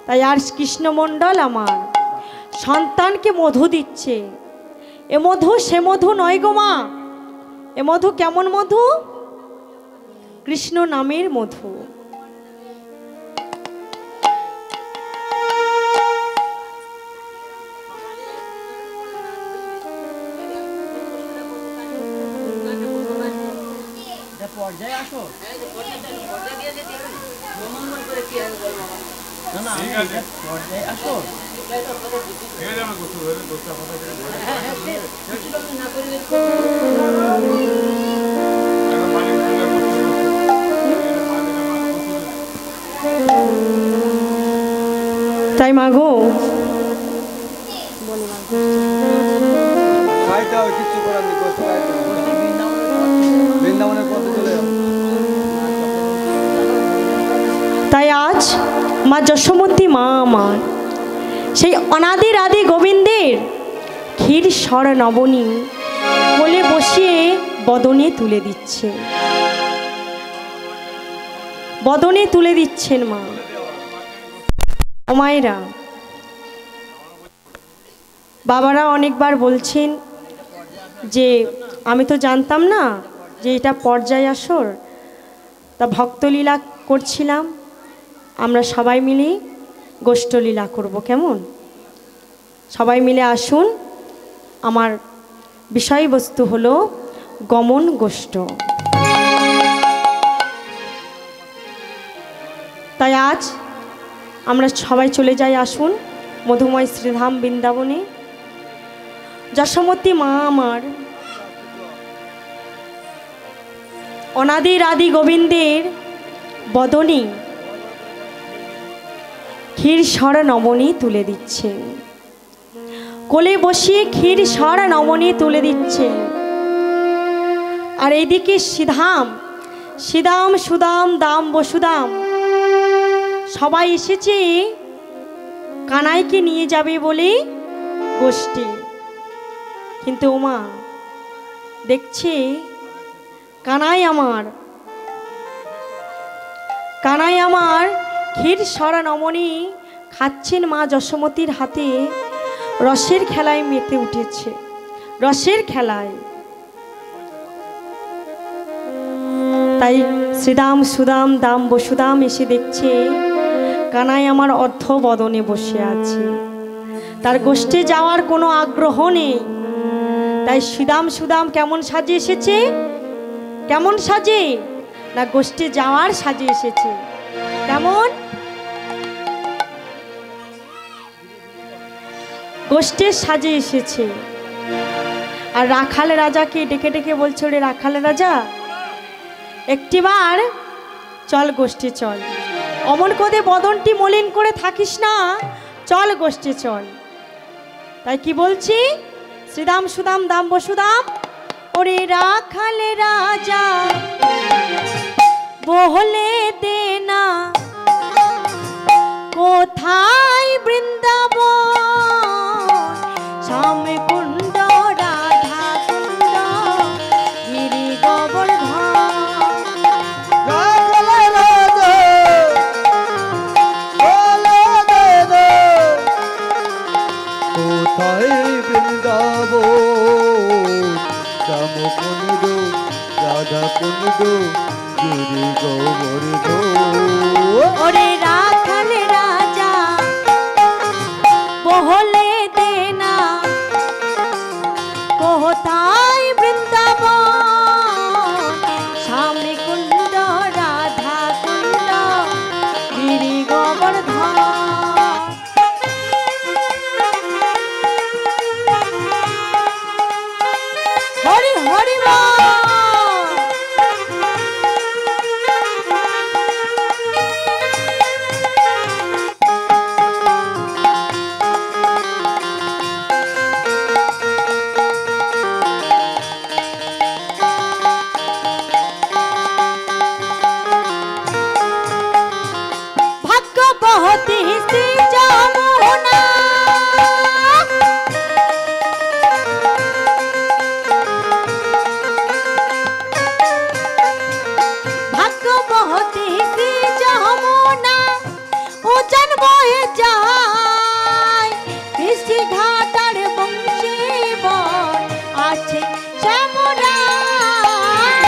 তাই আর কৃষ্ণমণ্ডল আমার সন্তানকে মধু দিচ্ছে। এ মধু সে মধু নয় গো মা। এ মধু কেমন মধু? কৃষ্ণ নামের মধু। পর্যায়ে আসো না না, পর্যায়ে আসো। তাই মাগো খাইতে হবে, কিচ্ছু করার নেই, কষ্ট খাইতে হবে। বৃন্দাবনের পথে চলে যাও। তাই আজ মা যশোমতী মা আমার সেই অনাদির আদি গোবিন্দের ক্ষীর স্বর নবনী কোলে বসিয়ে বদনে তুলে দিচ্ছে, বদনে তুলে দিচ্ছেন মা। ও মায়েরা, বাবারা অনেকবার বলছেন যে আমি তো জানতাম না যে এটা পর্যায় আসর, তা ভক্তলীলা করছিলাম, আমরা সবাই মিলে গোষ্ঠলীলা করব, কেমন? সবাই মিলে আসুন। আমার বিষয়বস্তু হলো গমন গোষ্ঠ। তাই আজ আমরা সবাই চলে যাই, আসুন মধুময় শ্রীধাম বৃন্দাবনে। যশোমতী মা আমার অনাদির আদি গোবিন্দের বদনে ক্ষীর স্বর নবনী তুলে দিচ্ছেন, কোলে বসিয়ে ক্ষীর স্বর নবনী তুলে দিচ্ছেন। আর এইদিকে সিধাম, সিদাম সুদাম দাম বসুদাম সবাই এসেছে কানাইকে নিয়ে যাবে বলে গোষ্ঠী। কিন্তু ওমা দেখছে কানাই আমার, কানাই আমার ক্ষীর স্বর নমনী খাচ্ছেন মা যশোমতীর হাতে। রসের খেলায় মেতে উঠেছে, রসের খেলায়। তাই শ্রীদাম সুদাম দাম বসুদাম এসে দেখছে কানাই আমার অর্ধ বদনে বসে আছে, তার গোষ্ঠে যাওয়ার কোনো আগ্রহ নেই। তাই শ্রীদাম সুদাম কেমন সাজে এসেছে? কেমন সাজে? না গোষ্ঠে যাওয়ার সাজে এসেছে। কেমন? গোষ্ঠের সাজে এসেছে। আর রাখাল রাজাকে ডেকে ডেকে বলছে, ওরে রাখাল রাজা, একটিবার চল গোষ্ঠী চল, অমন করে বদনটি মলিন করে থাকিস না, চল গোষ্ঠী চল। তাই কি বলছি? শ্রীদাম সুদাম দাম বসুদাম, ওরে রাখাল রাজা বহলে দে না কোথায় বৃন্দাবন, শ্যাম কুণ্ড রাধা কুণ্ড গিরি কোথায় বৃন্দাব শ্যাম কুণ্ড রাধা কুণ্ড গিরি গোবর্ধন ওরে রাখাল রাজা বহলে দেনা কোথায় বৃন্দাবন সামনে কুণ্ড রাধা কুণ্ড গিরি গোবর্ধন হরি হরি বল। ভাগ্য বহতি শ্রী